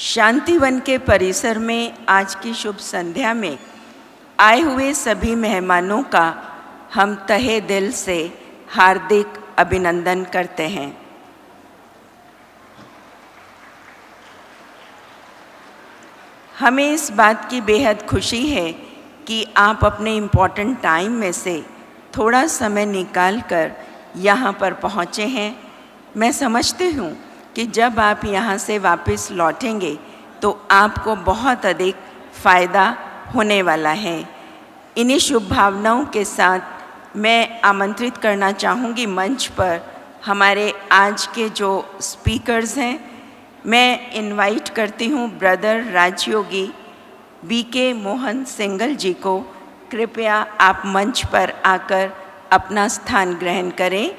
शांतिवन के परिसर में आज की शुभ संध्या में आए हुए सभी मेहमानों का हम तहे दिल से हार्दिक अभिनंदन करते हैं। हमें इस बात की बेहद खुशी है कि आप अपने इम्पॉर्टेंट टाइम में से थोड़ा समय निकालकर यहाँ पर पहुँचे हैं। मैं समझती हूँ कि जब आप यहाँ से वापस लौटेंगे तो आपको बहुत अधिक फ़ायदा होने वाला है। इन्हीं शुभ भावनाओं के साथ मैं आमंत्रित करना चाहूँगी मंच पर हमारे आज के जो स्पीकर्स हैं। मैं इनवाइट करती हूँ ब्रदर राजयोगी बीके मोहन सिंगल जी को। कृपया आप मंच पर आकर अपना स्थान ग्रहण करें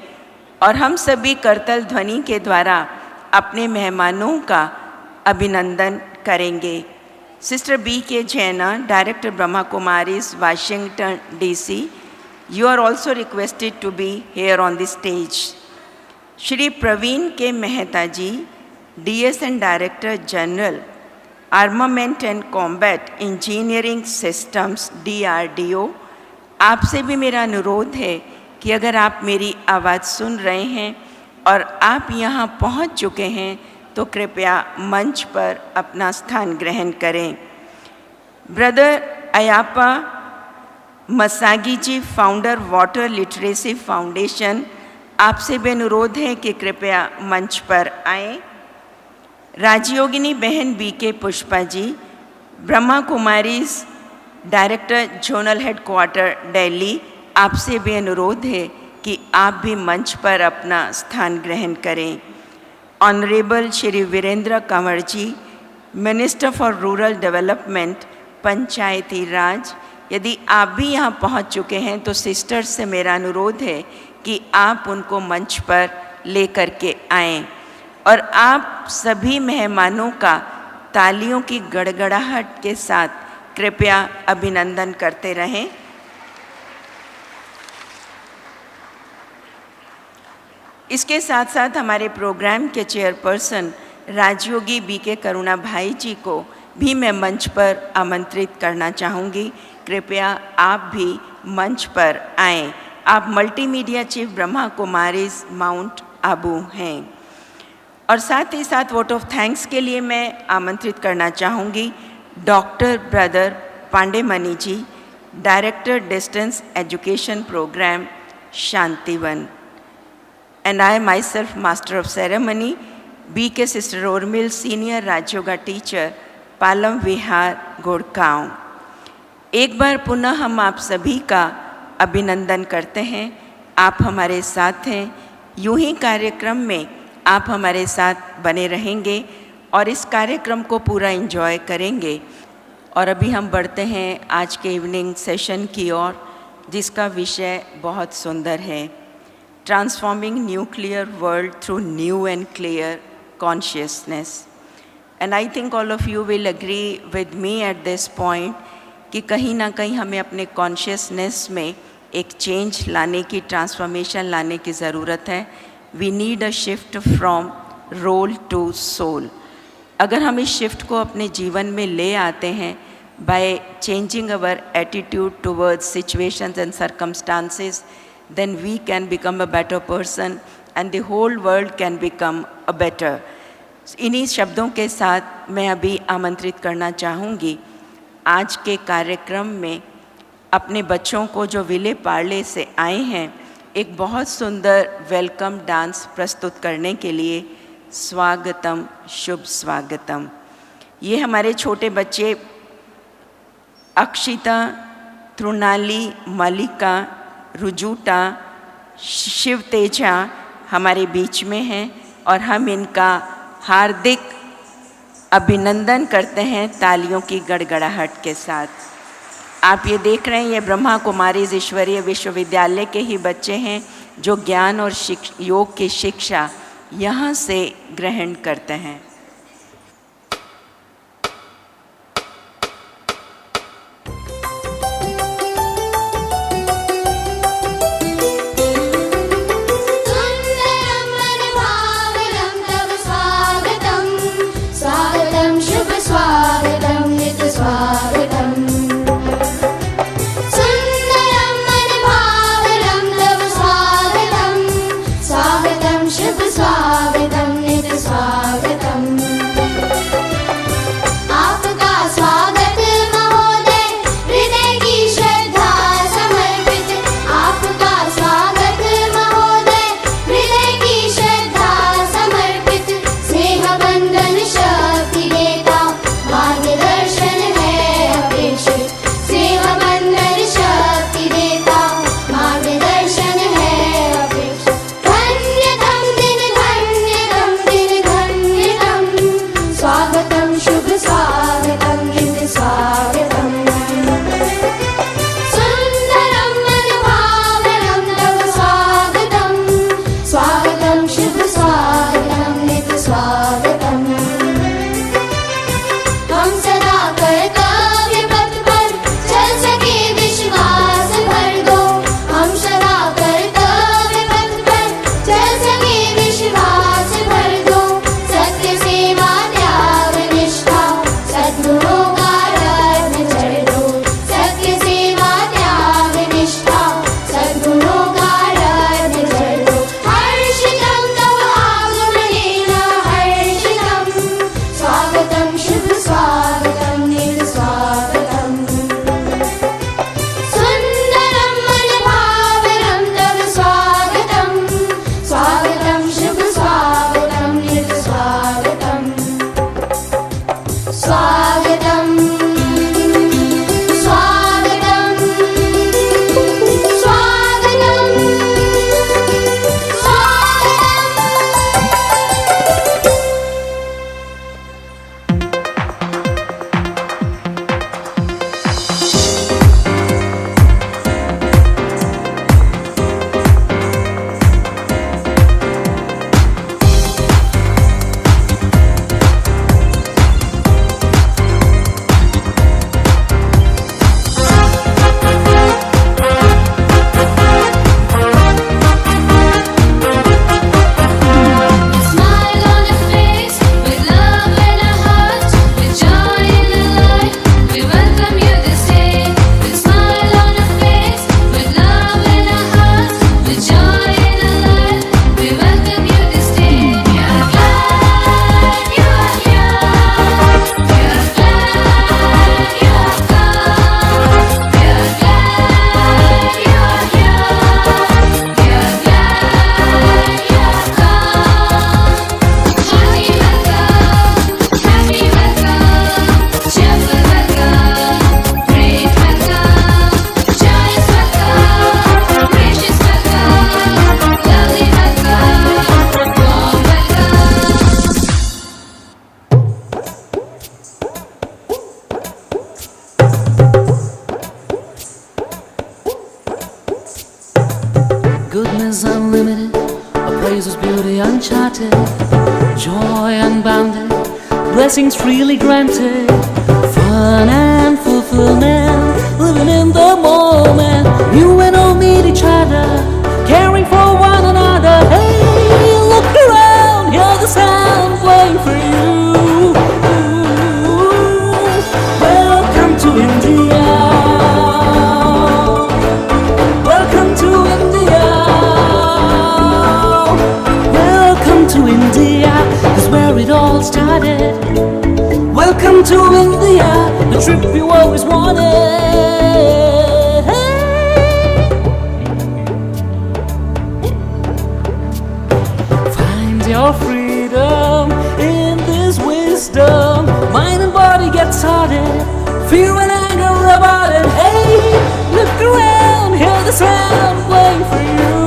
और हम सभी करतल ध्वनि के द्वारा अपने मेहमानों का अभिनंदन करेंगे। सिस्टर बीके जैना, director Brahma Kumaris, Washington DC, you are also requested to be here on the stage. Shri Praveen K Mehta ji, DSN director general, armament and combat engineering systems DRDO, आपसे भी मेरा अनुरोध है कि अगर आप मेरी आवाज़ सुन रहे हैं और आप यहाँ पहुँच चुके हैं तो कृपया मंच पर अपना स्थान ग्रहण करें। ब्रदर अयापा मसागी जी, फाउंडर वाटर लिटरेसी फाउंडेशन, आपसे भी अनुरोध है कि कृपया मंच पर आएँ। राजयोगिनी बहन BK Pushpa ji, Brahma Kumaris, director zonal headquarter Delhi, आपसे भी अनुरोध है कि आप भी मंच पर अपना स्थान ग्रहण करें। Honourable Shri Virendra Kanwar ji, minister for rural development, Panchayati Raj, यदि आप भी यहाँ पहुँच चुके हैं तो सिस्टर्स से मेरा अनुरोध है कि आप उनको मंच पर लेकर के आएँ और आप सभी मेहमानों का तालियों की गड़गड़ाहट के साथ कृपया अभिनंदन करते रहें। इसके साथ साथ हमारे प्रोग्राम के चेयरपर्सन राजयोगी बीके करुणा भाई जी को भी मैं मंच पर आमंत्रित करना चाहूँगी। कृपया आप भी मंच पर आएँ। आप multimedia chief Brahma Kumaris mount Abu हैं। और साथ ही साथ वोट ऑफ थैंक्स के लिए मैं आमंत्रित करना चाहूँगी doctor brother Pandemani ji, director distance education program Shantivan. And I myself, Master of Ceremony, BK Sister Urmil, Senior Raj Yoga Teacher, Palam Vihar Gurgaon. एक बार पुनः हम आप सभी का अभिनंदन करते हैं। आप हमारे साथ हैं, यूं ही कार्यक्रम में आप हमारे साथ बने रहेंगे और इस कार्यक्रम को पूरा एंजॉय करेंगे। और अभी हम बढ़ते हैं आज के इवनिंग सेशन की ओर, जिसका विषय बहुत सुंदर है, Transforming Nuclear World Through New and Clear Consciousness. And I think all of you will agree with me at this point कि कहीं ना कहीं हमें अपने कॉन्शियसनेस में एक चेंज लाने की, ट्रांसफॉर्मेशन लाने की ज़रूरत है। We need a shift from role to soul. अगर हम इस शिफ्ट को अपने जीवन में ले आते हैं by changing our attitude towards situations and circumstances, then we can become a better person and the whole world can become a better. इन्हीं शब्दों के साथ मैं अभी आमंत्रित करना चाहूँगी आज के कार्यक्रम में अपने बच्चों को जो विले पार्ले से आए हैं एक बहुत सुंदर वेलकम डांस प्रस्तुत करने के लिए। स्वागतम, शुभ स्वागतम। ये हमारे छोटे बच्चे अक्षिता, तृणाली, मलिका, रुजुटा, शिव तेजा हमारे बीच में हैं और हम इनका हार्दिक अभिनंदन करते हैं तालियों की गड़गड़ाहट के साथ। आप ये देख रहे हैं, ये ब्रह्मा कुमारीज ईश्वरीय विश्वविद्यालय के ही बच्चे हैं जो ज्ञान और योग की शिक्षा यहाँ से ग्रहण करते हैं। सुंदरम मन भावनम तव स्वागतम, स्वागतम शुभ शुभ स्वागतम नित्य स्वागतम। हम सदा कर्तव्य पथ पर चल सके विश्वास भर दो। हम सदा कर्तव्य पथ पर चल सके विश्वास भर दो। सत्य सेवा त्याग निष्ठा सद्गुणों का रत्न चढ़ दो। सत्य सेवा त्याग निष्ठा सद्गुणों का रत्न चढ़ दो। हर्षितम तव आगमनेन हर्षितम स्वागतम शुभ स्वागतम नित्य स्वागतम। सुंदरम मनभावनम तव स्वागतम स्वागतम शुभ स्वागतम नित्य स्वागतम। स्वागतम स्वागतम स्वागतम Smile on your face with love in our hearts, with joy in our life. We welcome you this day. With smile on your face with love in our hearts, with joy in our life. We welcome you this day. We are glad you are here. We are glad you have come. We are glad you are here. We are glad you have come. Happy welcome, cheerful welcome, great welcome, joyous welcome, gracious welcome, lovely welcome, warm welcome. Goodness unlimited, our praises beauty uncharted, joy unbounded, blessings freely granted, fun and fulfillment, living in the moment. You and I meet each other, caring for one another. Hey, look around, hear the sound playing for you. Welcome to India. Welcome to India. Welcome to India, is where it all started. Welcome to India, the trip you always wanted. Find your freedom in this wisdom. Mind and body get started. Fear and anger about it. Hey, look around, hear the sound playing for you.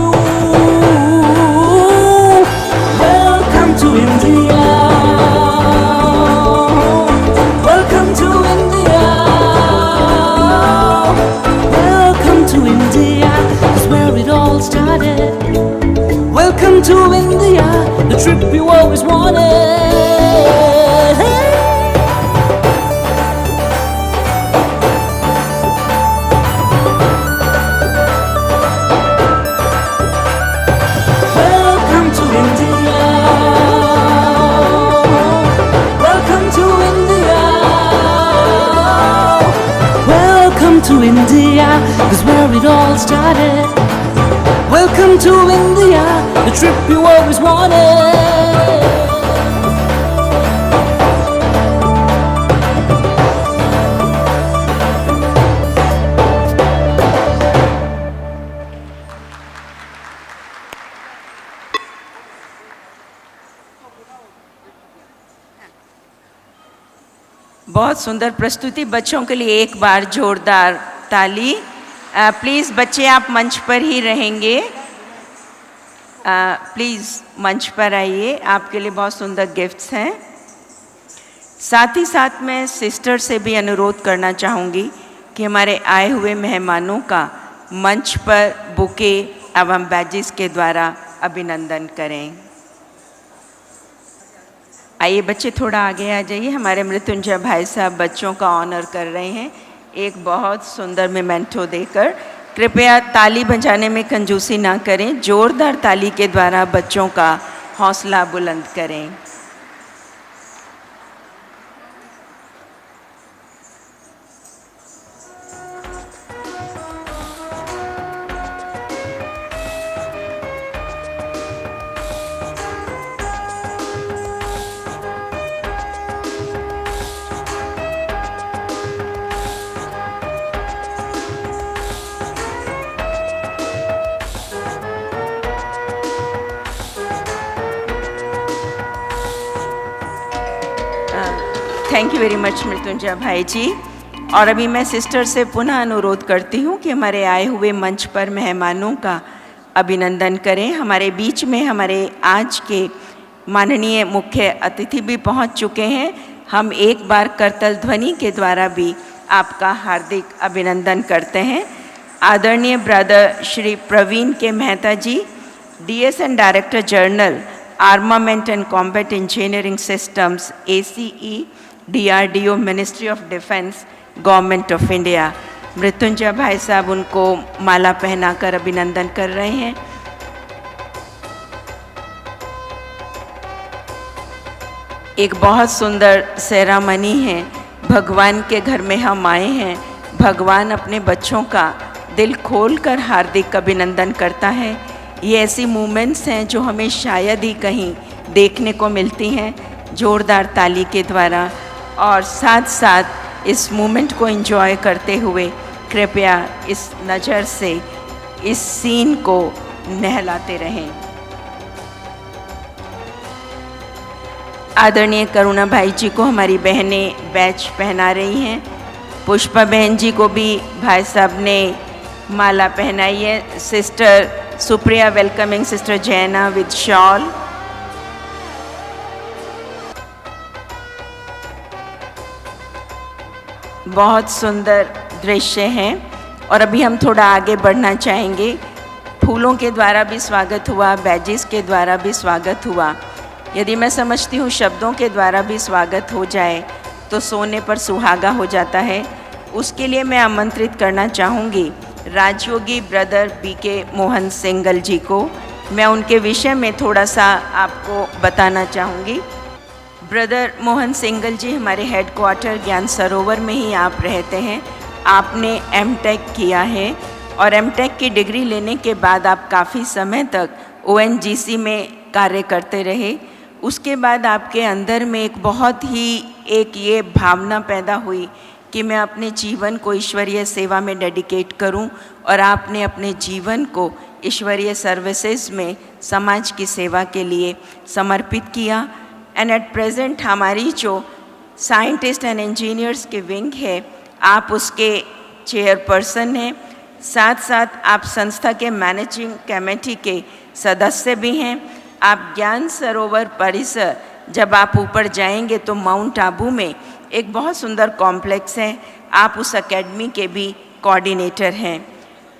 Welcome to India. Welcome to India. Welcome to India, is where it all started. Welcome to India, the trip you always wanted. Hey. Welcome to India. Welcome to India. Welcome to India, is where it all started. Welcome to India, the trip you always wanted. बहुत सुंदर प्रस्तुति। बच्चों के लिए एक बार जोरदार ताली। Please बच्चे आप मंच पर ही रहेंगे। प्लीज़ मंच पर आइए, आपके लिए बहुत सुंदर गिफ्ट्स हैं। साथ ही साथ मैं सिस्टर से भी अनुरोध करना चाहूँगी कि हमारे आए हुए मेहमानों का मंच पर बुके एवं बैजेस के द्वारा अभिनंदन करें। आइए बच्चे थोड़ा आगे आ जाइए। हमारे मृत्युंजय भाई साहब बच्चों का ऑनर कर रहे हैं एक बहुत सुंदर मेमेंटो देकर। कृपया ताली बजाने में कंजूसी ना करें, जोरदार ताली के द्वारा बच्चों का हौसला बुलंद करें। Thank you very much Mrityunjay भाई जी। और अभी मैं सिस्टर से पुनः अनुरोध करती हूँ कि हमारे आए हुए मंच पर मेहमानों का अभिनंदन करें। हमारे बीच में हमारे आज के माननीय मुख्य अतिथि भी पहुँच चुके हैं। हम एक बार करतल ध्वनि के द्वारा भी आपका हार्दिक अभिनंदन करते हैं। आदरणीय brother Shri Praveen K Mehta ji, DSN director general armament and combat engineering systems, ACE, DRDO, ministry of defence, government of India. Mrityunjay भाई साहब उनको माला पहनाकर अभिनंदन कर रहे हैं। एक बहुत सुंदर सेरामनी है। भगवान के घर में हम आए हैं। भगवान अपने बच्चों का दिल खोलकर हार्दिक अभिनंदन करता है। ये ऐसी मूवमेंट्स हैं जो हमें शायद ही कहीं देखने को मिलती हैं। जोरदार ताली के द्वारा और साथ साथ इस मूवमेंट को एंजॉय करते हुए कृपया इस नज़र से इस सीन को नहलाते रहें। आदरणीय करुणा भाई जी को हमारी बहनें बैच पहना रही हैं। पुष्पा बहन जी को भी भाई साहब ने माला पहनाई है। सिस्टर सुप्रिया वेलकमिंग सिस्टर जैना विद शॉल। बहुत सुंदर दृश्य हैं और अभी हम थोड़ा आगे बढ़ना चाहेंगे। फूलों के द्वारा भी स्वागत हुआ, बैजेस के द्वारा भी स्वागत हुआ। यदि मैं समझती हूँ शब्दों के द्वारा भी स्वागत हो जाए तो सोने पर सुहागा हो जाता है। उसके लिए मैं आमंत्रित करना चाहूँगी राजयोगी ब्रदर BK मोहन सिंगल जी को। मैं उनके विषय में थोड़ा सा आपको बताना चाहूँगी। ब्रदर मोहन सिंगल जी हमारे हेडक्वार्टर ज्ञान सरोवर में ही आप रहते हैं। आपने M.Tech किया है और M.Tech की डिग्री लेने के बाद आप काफ़ी समय तक ONGC में कार्य करते रहे। उसके बाद आपके अंदर में एक ये भावना पैदा हुई कि मैं अपने जीवन को ईश्वरीय सेवा में डेडिकेट करूं और आपने अपने जीवन को ईश्वरीय सर्विसेज में समाज की सेवा के लिए समर्पित किया। एंड एट प्रेजेंट हमारी जो साइंटिस्ट एंड इंजीनियर्स के विंग है, आप उसके चेयरपर्सन हैं। साथ साथ आप संस्था के मैनेजिंग कमेटी के सदस्य भी हैं। आप ज्ञान सरोवर परिसर जब आप ऊपर जाएंगे तो माउंट आबू में एक बहुत सुंदर कॉम्प्लेक्स है, आप उस एकेडमी के भी कोऑर्डिनेटर हैं।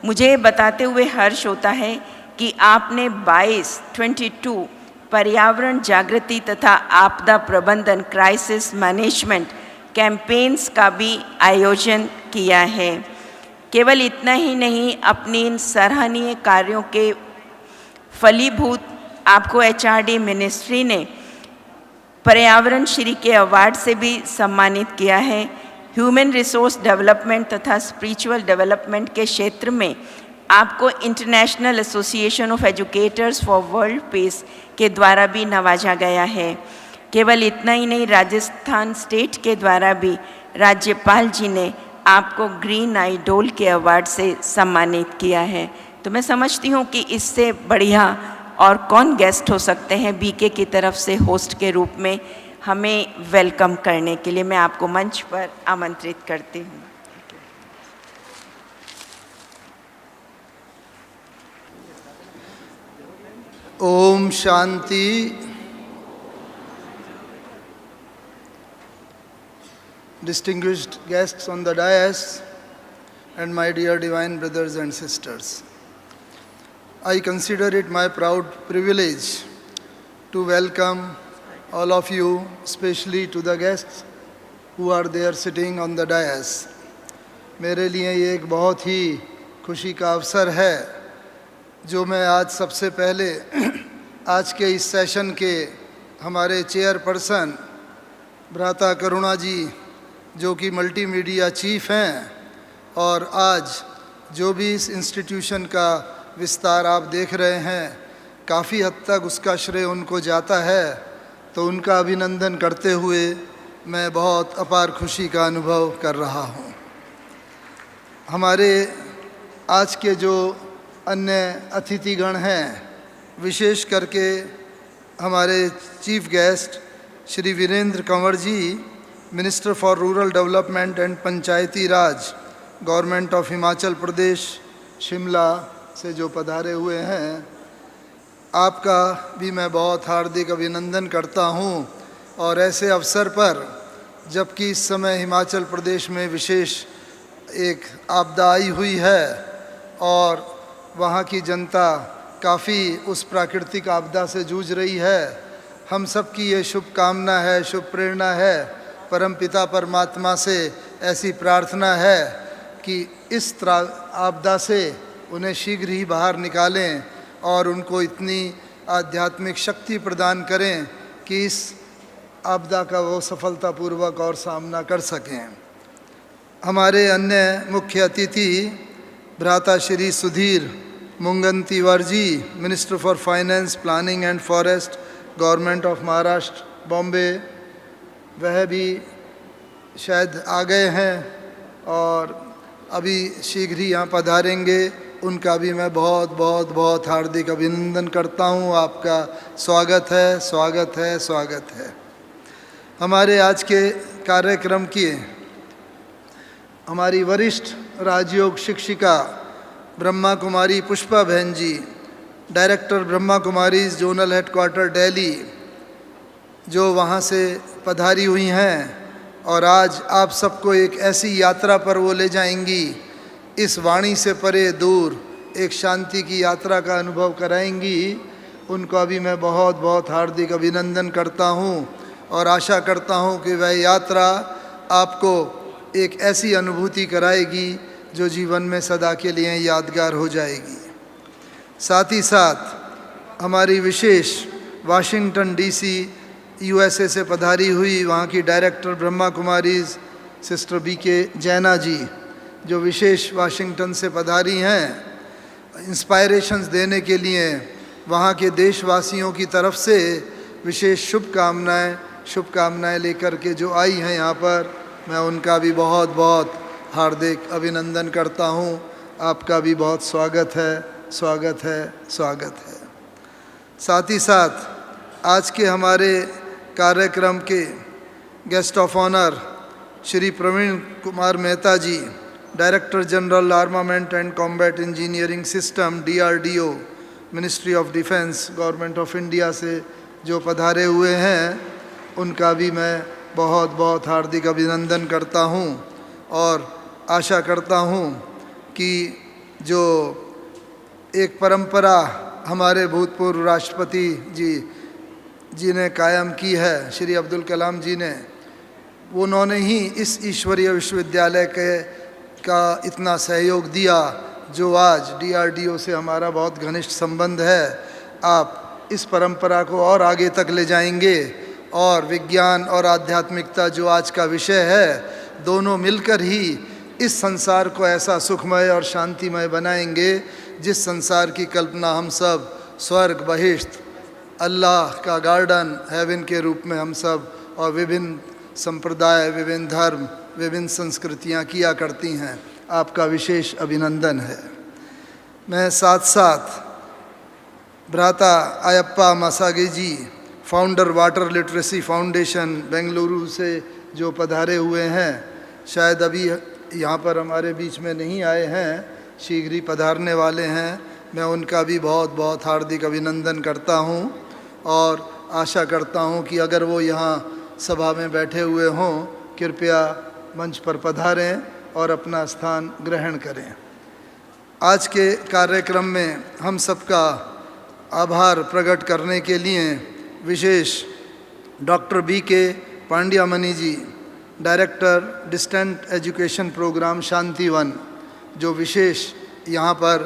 मुझे बताते हुए हर्ष होता है कि आपने 22 पर्यावरण जागृति तथा आपदा प्रबंधन क्राइसिस मैनेजमेंट कैंपेन्स का भी आयोजन किया है। केवल इतना ही नहीं, अपनी इन सराहनीय कार्यों के फलीभूत आपको HRD मिनिस्ट्री ने पर्यावरण श्री के अवार्ड से भी सम्मानित किया है। ह्यूमन रिसोर्स डेवलपमेंट तथा स्पिरिचुअल डेवलपमेंट के क्षेत्र में आपको international association of educators for world peace के द्वारा भी नवाजा गया है। केवल इतना ही नहीं, राजस्थान स्टेट के द्वारा भी राज्यपाल जी ने आपको ग्रीन आइडोल के अवार्ड से सम्मानित किया है। तो मैं समझती हूँ कि इससे बढ़िया और कौन गेस्ट हो सकते हैं BK की तरफ से होस्ट के रूप में हमें वेलकम करने के लिए। मैं आपको मंच पर आमंत्रित करती हूँ। Om Shanti. Distinguished guests on the dais and my dear divine brothers and sisters, I consider it my proud privilege to welcome all of you, especially to the guests who are there sitting on the dais. मेरे लिए ये एक बहुत ही खुशी का अवसर है जो मैं आज सबसे पहले आज के इस सेशन के हमारे चेयरपर्सन भ्राता करुणा जी जो कि मल्टीमीडिया चीफ हैं और आज जो भी इस इंस्टीट्यूशन का विस्तार आप देख रहे हैं काफ़ी हद तक उसका श्रेय उनको जाता है, तो उनका अभिनंदन करते हुए मैं बहुत अपार खुशी का अनुभव कर रहा हूँ। हमारे आज के जो अन्य अतिथिगण हैं, विशेष करके हमारे chief guest Shri Virendra Kanwar ji, minister for rural development and Panchayati Raj, government of Himachal Pradesh, Shimla से जो पधारे हुए हैं, आपका भी मैं बहुत हार्दिक अभिनंदन करता हूं। और ऐसे अवसर पर जबकि इस समय हिमाचल प्रदेश में विशेष एक आपदा आई हुई है और वहाँ की जनता काफ़ी उस प्राकृतिक आपदा से जूझ रही है, हम सब की ये शुभकामना है, शुभ प्रेरणा है, परमपिता परमात्मा से ऐसी प्रार्थना है कि इस आपदा से उन्हें शीघ्र ही बाहर निकालें और उनको इतनी आध्यात्मिक शक्ति प्रदान करें कि इस आपदा का वो सफलतापूर्वक और सामना कर सकें। हमारे अन्य मुख्य अतिथि भ्राता Shri Sudhir Mungantiwar ji, minister for finance, planning and forest, government of Maharashtra, Bombay, वह भी शायद आ गए हैं और अभी शीघ्र ही यहाँ पधारेंगे। उनका भी मैं बहुत बहुत बहुत हार्दिक अभिनंदन करता हूँ। आपका स्वागत है, स्वागत है, स्वागत है। हमारे आज के कार्यक्रम की हमारी वरिष्ठ राजयोग शिक्षिका ब्रह्मा कुमारी पुष्पा बहन ji, director Brahma Kumaris zonal headquarter Delhi, जो वहाँ से पधारी हुई हैं और आज आप सबको एक ऐसी यात्रा पर वो ले जाएंगी, इस वाणी से परे दूर एक शांति की यात्रा का अनुभव कराएंगी। उनका भी मैं बहुत बहुत हार्दिक अभिनंदन करता हूँ और आशा करता हूँ कि वह यात्रा आपको एक ऐसी अनुभूति कराएगी जो जीवन में सदा के लिए यादगार हो जाएगी। साथ ही साथ हमारी विशेष वाशिंगटन डीसी यूएसए से पधारी हुई वहाँ की director Brahma Kumaris sister BK Jaina ji, जो विशेष वाशिंगटन से पधारी हैं इंस्पायरेशंस देने के लिए, वहाँ के देशवासियों की तरफ से विशेष शुभकामनाएं लेकर के जो आई हैं यहाँ पर, मैं उनका भी बहुत बहुत हार्दिक अभिनंदन करता हूँ। आपका भी बहुत स्वागत है, स्वागत है, स्वागत है। साथ ही साथ आज के हमारे कार्यक्रम के guest of honour Shri Praveen Kumar Mehta ji, director general armament and combat engineering system, DRDO, ministry of defence, government of India से जो पधारे हुए हैं, उनका भी मैं बहुत बहुत हार्दिक अभिनंदन करता हूं और आशा करता हूं कि जो एक परंपरा हमारे भूतपूर्व राष्ट्रपति जी ने कायम की है, श्री अब्दुल कलाम जी ने, उन्होंने ही इस ईश्वरीय विश्वविद्यालय का इतना सहयोग दिया जो आज DRDO से हमारा बहुत घनिष्ठ संबंध है। आप इस परंपरा को और आगे तक ले जाएंगे और विज्ञान और आध्यात्मिकता जो आज का विषय है, दोनों मिलकर ही इस संसार को ऐसा सुखमय और शांतिमय बनाएंगे जिस संसार की कल्पना हम सब स्वर्ग, बहिश्त, अल्लाह का गार्डन, हेवन के रूप में हम सब और विभिन्न संप्रदाय, विभिन्न धर्म, विभिन्न संस्कृतियाँ किया करती हैं। आपका विशेष अभिनंदन है। मैं साथ साथ भ्राता Ayyappa Masage ji, founder water literacy foundation Bengaluru से जो पधारे हुए हैं, शायद अभी यहाँ पर हमारे बीच में नहीं आए हैं, शीघ्र ही पधारने वाले हैं। मैं उनका भी बहुत बहुत हार्दिक अभिनंदन करता हूँ और आशा करता हूँ कि अगर वो यहाँ सभा में बैठे हुए हों, कृपया मंच पर पधारें और अपना स्थान ग्रहण करें। आज के कार्यक्रम में हम सबका आभार प्रकट करने के लिए विशेष doctor B.K. Pandyamani ji, director distant education program Shantivan, जो विशेष यहाँ पर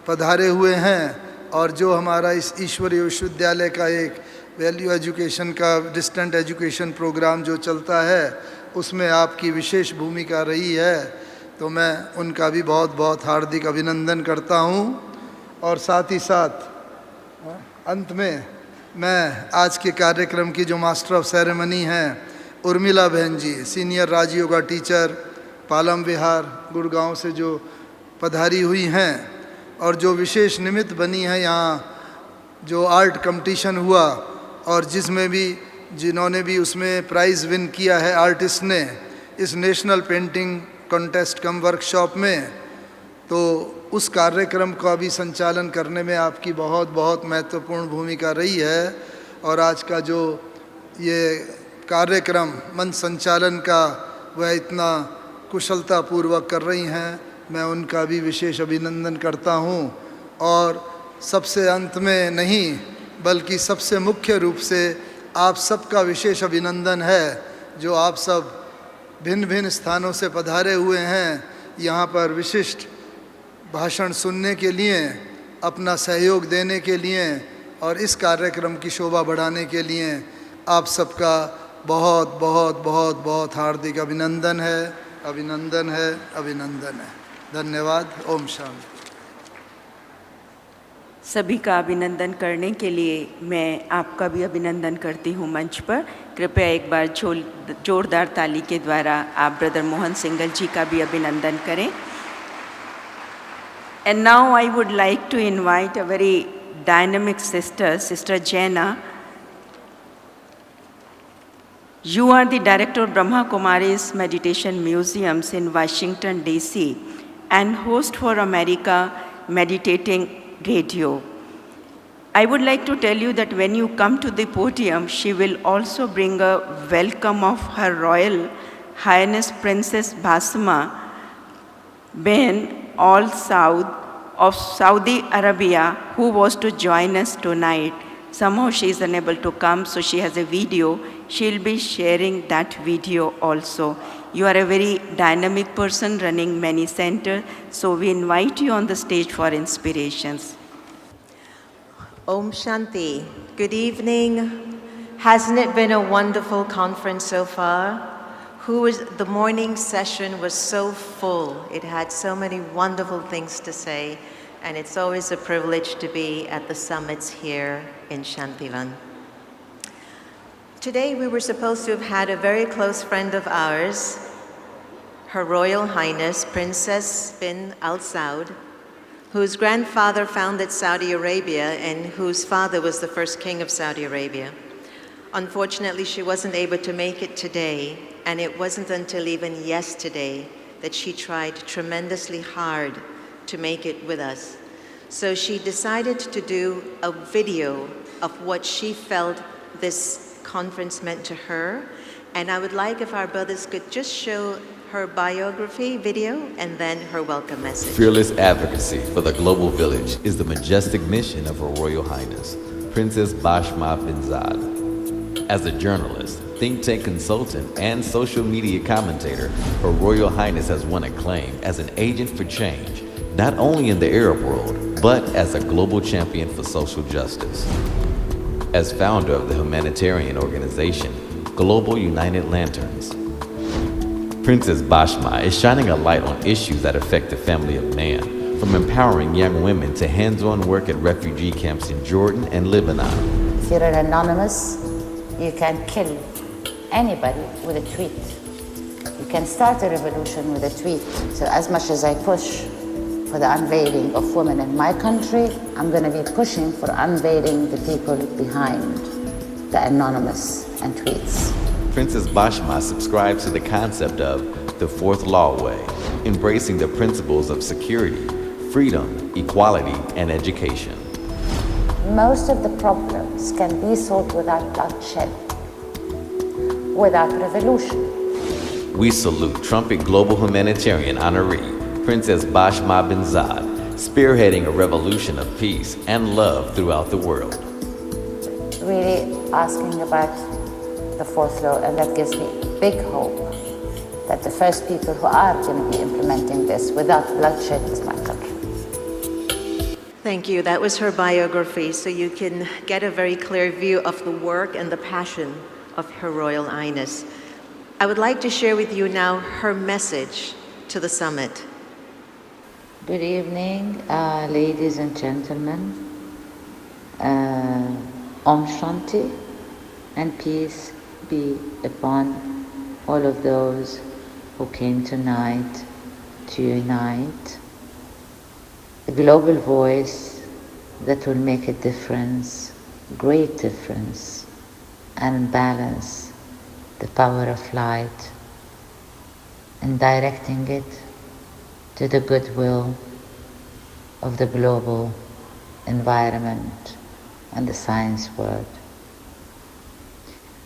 पधारे हुए हैं और जो हमारा इस ईश्वरीय विश्वविद्यालय का एक वैल्यू एजुकेशन का डिस्टेंट एजुकेशन प्रोग्राम जो चलता है उसमें आपकी विशेष भूमिका रही है, तो मैं उनका भी बहुत बहुत हार्दिक अभिनंदन करता हूँ। और साथ ही साथ अंत में मैं आज के कार्यक्रम की जो मास्टर ऑफ सेरेमनी हैं उर्मिला बहन जी, सीनियर राजयोगा टीचर, पालम विहार गुड़गांव से जो पधारी हुई हैं और जो विशेष निमित्त बनी है यहाँ जो आर्ट कंपटीशन हुआ और जिसमें भी जिन्होंने भी उसमें प्राइज़ विन किया है आर्टिस्ट ने इस नेशनल पेंटिंग कॉन्टेस्ट कम वर्कशॉप में, तो उस कार्यक्रम का भी संचालन करने में आपकी बहुत बहुत महत्वपूर्ण भूमिका रही है। और आज का जो ये कार्यक्रम मंच संचालन का वह इतना कुशलतापूर्वक कर रही हैं, मैं उनका भी विशेष अभिनंदन करता हूँ। और सबसे अंत में नहीं बल्कि सबसे मुख्य रूप से आप सबका विशेष अभिनंदन है जो आप सब भिन्न भिन्न स्थानों से पधारे हुए हैं यहाँ पर विशिष्ट भाषण सुनने के लिए, अपना सहयोग देने के लिए और इस कार्यक्रम की शोभा बढ़ाने के लिए आप सबका बहुत बहुत बहुत बहुत हार्दिक अभिनंदन है, अभिनंदन है, अभिनंदन है। धन्यवाद। ओम शांति। सभी का अभिनंदन करने के लिए मैं आपका भी अभिनंदन करती हूँ मंच पर। कृपया एक बार जोरदार ताली के द्वारा आप ब्रदर मोहन सिंगल जी का भी अभिनंदन करें। And now I would like to invite a very dynamic sister, Sister Jaina. You are the director of Brahma Kumaris Meditation Museums in Washington, D.C. and host for America Meditating Radio. I would like to tell you that when you come to the podium, she will also bring a welcome of Her Royal Highness Princess Basma bin Al Saud of Saudi Arabia, who was to join us tonight. Somehow she is unable to come, so she has a video. She'll be sharing that video also. You are a very dynamic person running many centers, so we invite you on the stage for inspirations. Om Shanti. Good evening. Hasn't it been a wonderful conference so far? The morning session was so full. It had so many wonderful things to say, and it's always a privilege to be at the summits here in Shantivan. Today we were supposed to have had a very close friend of ours, Her Royal Highness Princess bin Al Saud, whose grandfather founded Saudi Arabia and whose father was the first king of Saudi Arabia. Unfortunately, she wasn't able to make it today, and it wasn't until even yesterday that she tried tremendously hard to make it with us. So she decided to do a video of what she felt this conference meant to her, and I would like if our brothers could just show her biography video and then her welcome message. Fearless advocacy for the global village is the majestic mission of Her Royal Highness, Princess Basma bin Zayed. As a journalist, think tank consultant, and social media commentator, Her Royal Highness has won acclaim as an agent for change, not only in the Arab world, but as a global champion for social justice. As founder of the humanitarian organization, Global United Lanterns, Princess Basma is shining a light on issues that affect the family of man, from empowering young women to hands-on work at refugee camps in Jordan and Lebanon. If you're an anonymous, you can kill anybody with a tweet. You can start a revolution with a tweet. So as much as I push for the unveiling of women in my country, I'm going to be pushing for unveiling the people behind the anonymous and tweets. Princess Basma subscribes to the concept of the Fourth Law Way, embracing the principles of security, freedom, equality, and education. Most of the problems can be solved without bloodshed, without revolution. We salute trumpet global humanitarian honoree, Princess Basma bin Zayed, spearheading a revolution of peace and love throughout the world. Really asking about the fourth law, and that gives me big hope that the first people who are going to be implementing this without bloodshed is my country. Thank you. That was her biography, so you can get a very clear view of the work and the passion of Her Royal Highness. I would like to share with you now her message to the summit. Good evening, ladies and gentlemen. Om Shanti, and peace be upon all of those who came tonight to unite. A global voice that will make a difference, great difference, and balance the power of light and directing it to the goodwill of the global environment and the science world.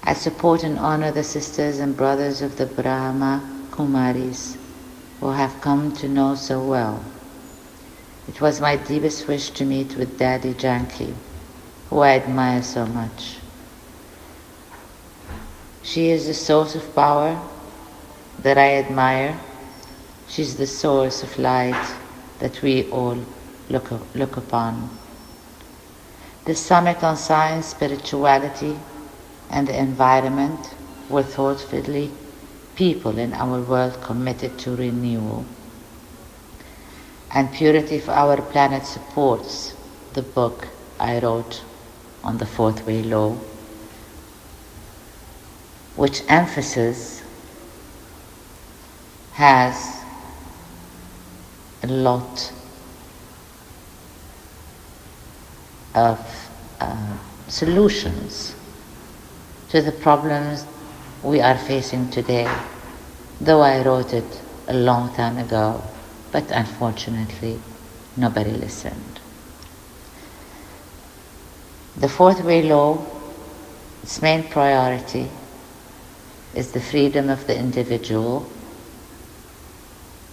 I support and honor the sisters and brothers of the Brahma Kumaris who have come to know so well. It was my deepest wish to meet with Daddy Janki, who I admire so much. She is the source of power that I admire. She's the source of light that we all look upon. The Summit on Science, Spirituality, and the Environment were thoughtfully people in our world committed to renewal. And Purity of Our Planet supports the book I wrote on the Fourth Way Law, which emphasis has a lot of solutions to the problems we are facing today, though I wrote it a long time ago, but unfortunately nobody listened. The Fourth Way Law, its main priority is the freedom of the individual,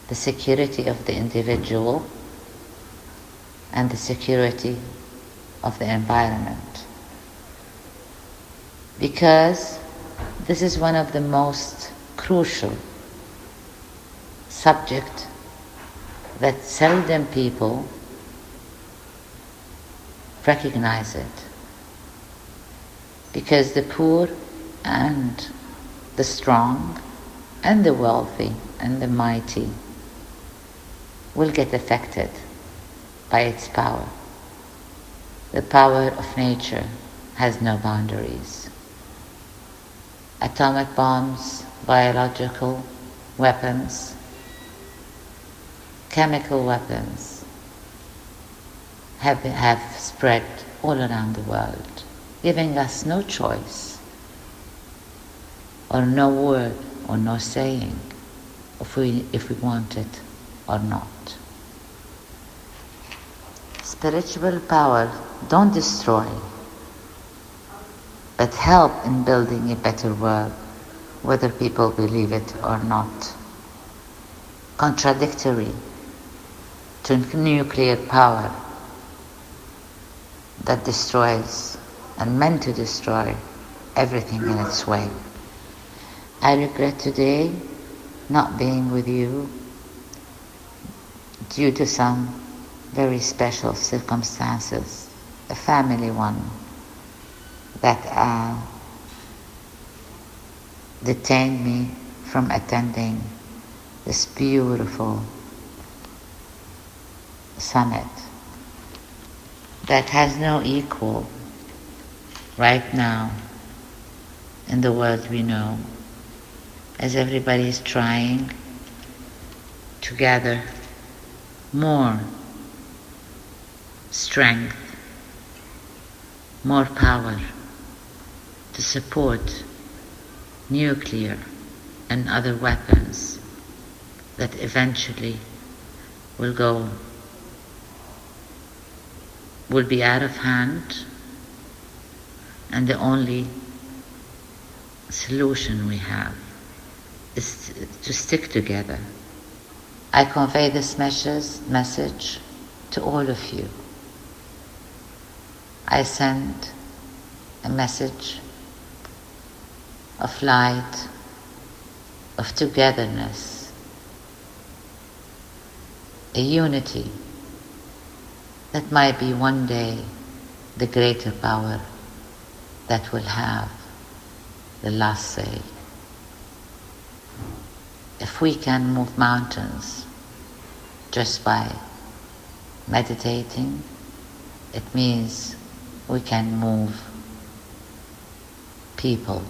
the security of the individual, and the security of the environment. Because this is one of the most crucial subjects that seldom people recognize it. Because the poor and the strong and the wealthy and the mighty will get affected by its power. The power of nature has no boundaries. Atomic bombs, biological weapons, chemical weapons have spread all around the world, giving us no choice or no word or no saying if we want it or not. Spiritual power don't destroy, but help in building a better world, whether people believe it or not. Contradictory to nuclear power that destroys and meant to destroy everything in its way. I regret today not being with you due to some very special circumstances, a family one that detained me from attending this beautiful summit that has no equal right now in the world we know, as everybody is trying to gather more strength, more power to support nuclear and other weapons that eventually will be out of hand, and the only solution we have is to stick together. I convey this message to all of you. I send a message of light, of togetherness, a unity that might be one day the greater power that will have the last say. If we can move mountains just by meditating, it means we can move people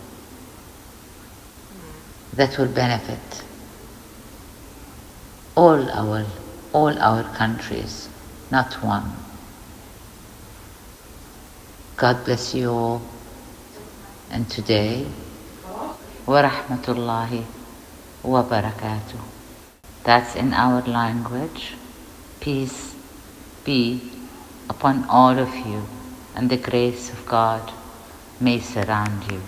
that will benefit all our countries, not one. God bless you all. And today, wa rahmatullahi wa barakatuh. That's in our language. Peace be upon all of you, and the grace of God may surround you.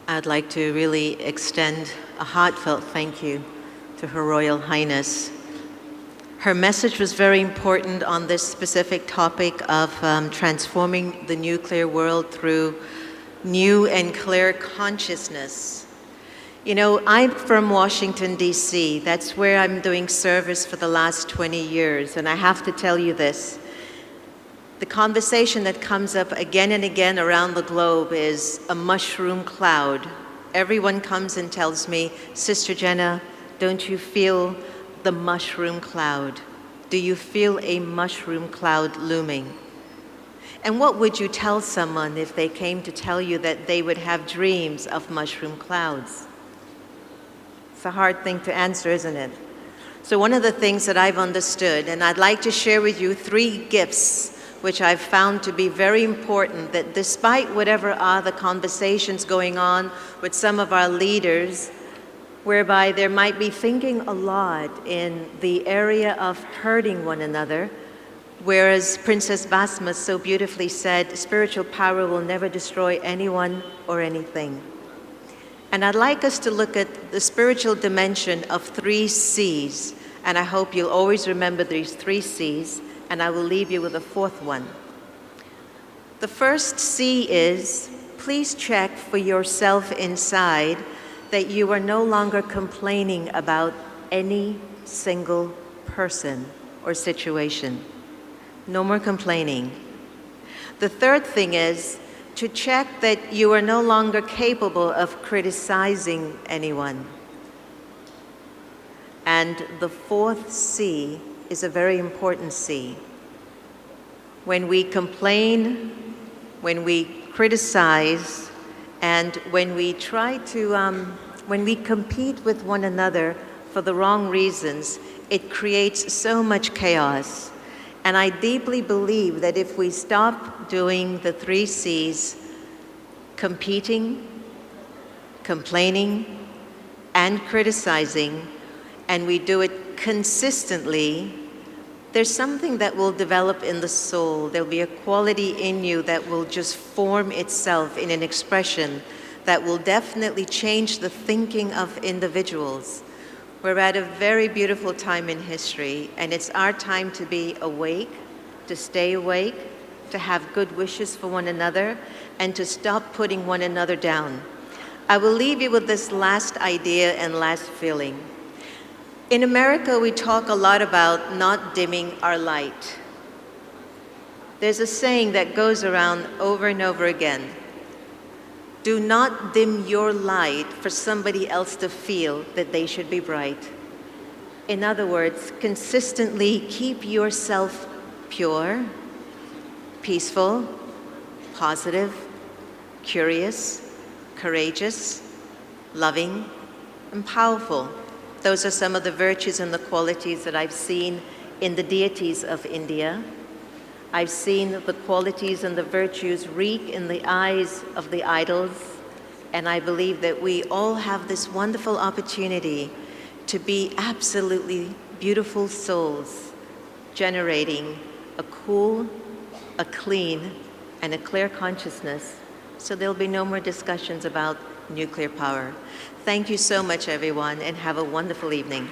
I'd like to really extend a heartfelt thank you to Her Royal Highness. Her message was very important on this specific topic of transforming the nuclear world through new and clear consciousness. You know, I'm from Washington, D.C. That's where I'm doing service for the last 20 years, and I have to tell you this. The conversation that comes up again and again around the globe is a mushroom cloud. Everyone comes and tells me, Sister Jenna, don't you feel the mushroom cloud? Do you feel a mushroom cloud looming? And what would you tell someone if they came to tell you that they would have dreams of mushroom clouds? It's a hard thing to answer, isn't it? So one of the things that I've understood, and I'd like to share with you 3 gifts which I've found to be very important, that despite whatever are the conversations going on with some of our leaders, whereby there might be thinking a lot in the area of hurting one another, whereas Princess Basma so beautifully said, spiritual power will never destroy anyone or anything. And I'd like us to look at the spiritual dimension of 3 C's, and I hope you'll always remember these 3 C's, and I will leave you with a 4th one. The first C is, please check for yourself inside that you are no longer complaining about any single person or situation. No more complaining. The 3rd thing is to check that you are no longer capable of criticizing anyone. And the 4th C is a very important C. When we complain, when we criticize, and when we try to, when we compete with one another for the wrong reasons, it creates so much chaos. And I deeply believe that if we stop doing the 3 C's, competing, complaining, and criticizing, and we do it consistently, there's something that will develop in the soul. There'll be a quality in you that will just form itself in an expression that will definitely change the thinking of individuals. We're at a very beautiful time in history, and it's our time to be awake, to stay awake, to have good wishes for one another, and to stop putting one another down. I will leave you with this last idea and last feeling. In America, we talk a lot about not dimming our light. There's a saying that goes around over and over again. Do not dim your light for somebody else to feel that they should be bright. In other words, consistently keep yourself pure, peaceful, positive, curious, courageous, loving, and powerful. Those are some of the virtues and the qualities that I've seen in the deities of India. I've seen the qualities and the virtues reek in the eyes of the idols, and I believe that we all have this wonderful opportunity to be absolutely beautiful souls, generating a cool, a clean, and a clear consciousness, so there'll be no more discussions about nuclear power. Thank you so much, everyone, and have a wonderful evening.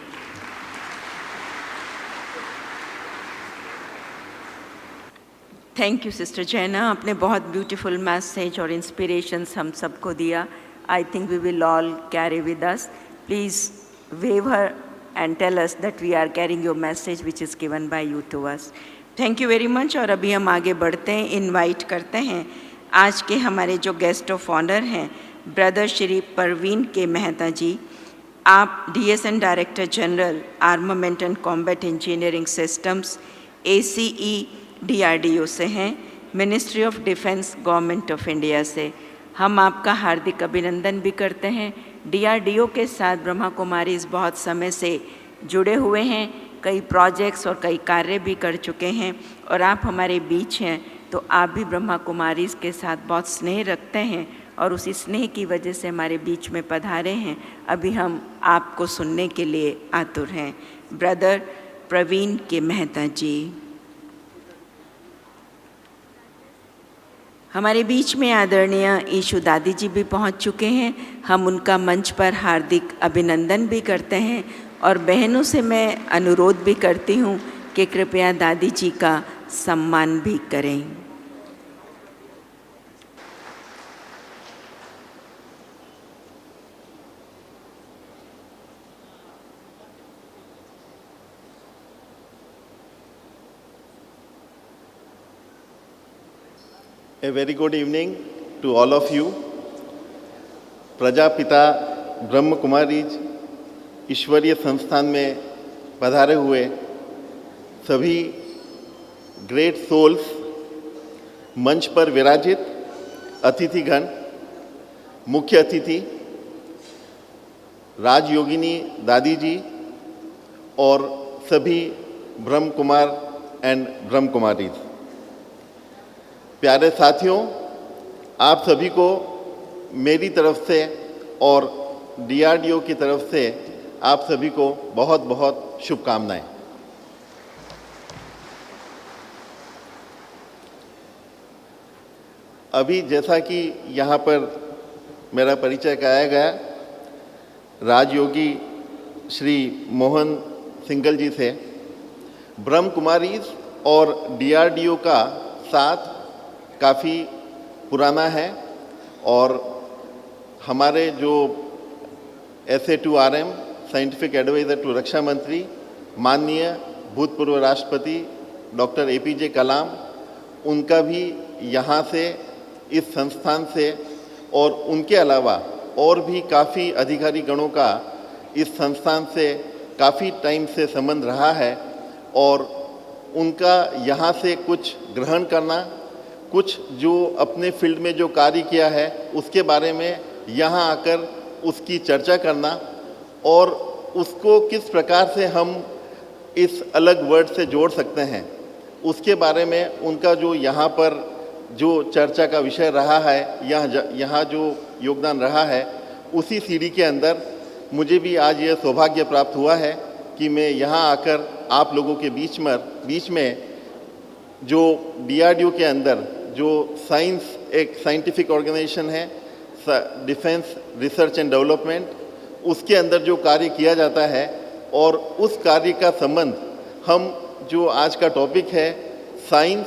Thank you sister जैना, आपने बहुत beautiful message और inspirations हम सबको दिया. I think we will all carry with us. Please wave her and tell us that we are carrying your message which is given by you to us. Thank you very much. और अभी हम आगे बढ़ते हैं, invite करते हैं आज के हमारे जो गेस्ट ऑफ ऑनर हैं, ब्रदर श्री परवीन के मेहता जी. आप DSN director general armament and combat engineering systems ACE DRDO से हैं, ministry of defence government of India से. हम आपका हार्दिक अभिनंदन भी करते हैं. DRDO के साथ ब्रह्मा कुमारीज बहुत समय से जुड़े हुए हैं, कई प्रोजेक्ट्स और कई कार्य भी कर चुके हैं, और आप हमारे बीच हैं तो आप भी ब्रह्मा कुमारीज के साथ बहुत स्नेह रखते हैं और उसी स्नेह की वजह से हमारे बीच में पधारे हैं. अभी हम आपको सुनने के लिए आतुर हैं. ब्रदर प्रवीण के मेहता जी हमारे बीच में. आदरणीय ईशु दादी जी भी पहुंच चुके हैं. हम उनका मंच पर हार्दिक अभिनंदन भी करते हैं और बहनों से मैं अनुरोध भी करती हूं कि कृपया दादी जी का सम्मान भी करें. A very good evening to all of you. Prajapita ब्रह्म कुमारीज ईश्वरीय संस्थान में पधारे हुए सभी ग्रेट सोल्स, मंच पर विराजित अतिथिगण, मुख्य अतिथि राजयोगिनी दादी जी और सभी ब्रह्म कुमार एंड ब्रह्म कुमारीज. प्यारे साथियों, आप सभी को मेरी तरफ से और DRDO की तरफ से आप सभी को बहुत बहुत शुभकामनाएं. अभी जैसा कि यहाँ पर मेरा परिचय कराया गया, राजयोगी श्री मोहन सिंगल जी से, ब्रह्म कुमारीज और DRDO का साथ काफ़ी पुराना है और हमारे जो SA2RM साइंटिफिक एडवाइज़र टू रक्षा मंत्री माननीय भूतपूर्व राष्ट्रपति डॉक्टर APJ कलाम, उनका भी यहाँ से, इस संस्थान से, और उनके अलावा और भी काफ़ी अधिकारी गणों का इस संस्थान से काफ़ी टाइम से संबंध रहा है और उनका यहाँ से कुछ ग्रहण करना, कुछ जो अपने फील्ड में जो कार्य किया है उसके बारे में यहाँ आकर उसकी चर्चा करना और उसको किस प्रकार से हम इस अलग वर्ड से जोड़ सकते हैं, उसके बारे में उनका जो यहाँ पर जो चर्चा का विषय रहा है, यहाँ जो योगदान रहा है, उसी सीढ़ी के अंदर मुझे भी आज यह सौभाग्य प्राप्त हुआ है कि मैं यहाँ आकर आप लोगों के बीच में जो DRDO के अंदर जो साइंस, एक साइंटिफिक ऑर्गेनाइजेशन है, डिफेंस रिसर्च एंड डेवलपमेंट, उसके अंदर जो कार्य किया जाता है और उस कार्य का संबंध हम जो आज का टॉपिक है science,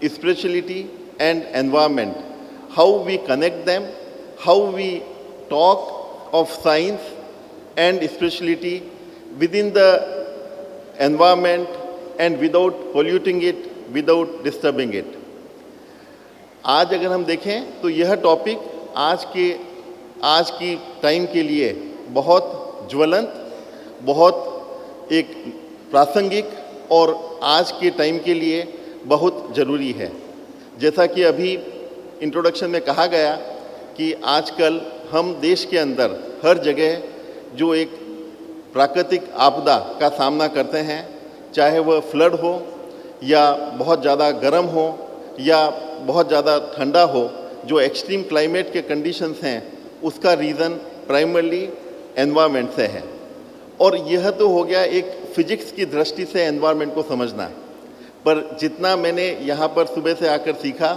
spirituality and environment, how we connect them, how we talk of science and spirituality within the environment and without polluting it, without disturbing it. आज अगर हम देखें तो यह टॉपिक आज की टाइम के लिए बहुत ज्वलंत, बहुत एक प्रासंगिक और आज के टाइम के लिए बहुत ज़रूरी है. जैसा कि अभी इंट्रोडक्शन में कहा गया कि आजकल हम देश के अंदर हर जगह जो एक प्राकृतिक आपदा का सामना करते हैं, चाहे वह फ्लड हो या बहुत ज़्यादा गर्म हो या बहुत ज़्यादा ठंडा हो, जो एक्सट्रीम क्लाइमेट के कंडीशंस हैं, उसका रीज़न प्राइमरली एनवायरनमेंट से है. और यह तो हो गया एक फिजिक्स की दृष्टि से एनवायरनमेंट को समझना. पर जितना मैंने यहाँ पर सुबह से आकर सीखा,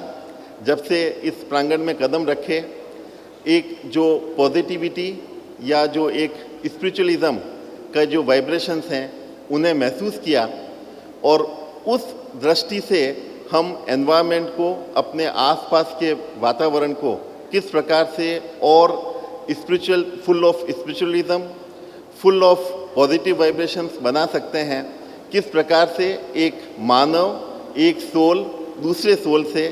जब से इस प्रांगण में कदम रखे, एक जो पॉजिटिविटी या जो एक स्पिरिचुअलिज्म का जो वाइब्रेशंस हैं उन्हें महसूस किया और उस दृष्टि से हम एनवायरनमेंट को, अपने आसपास के वातावरण को किस प्रकार से और spiritual, full of spiritualism, full of positive vibrations बना सकते हैं, किस प्रकार से एक मानव, एक सोल दूसरे सोल से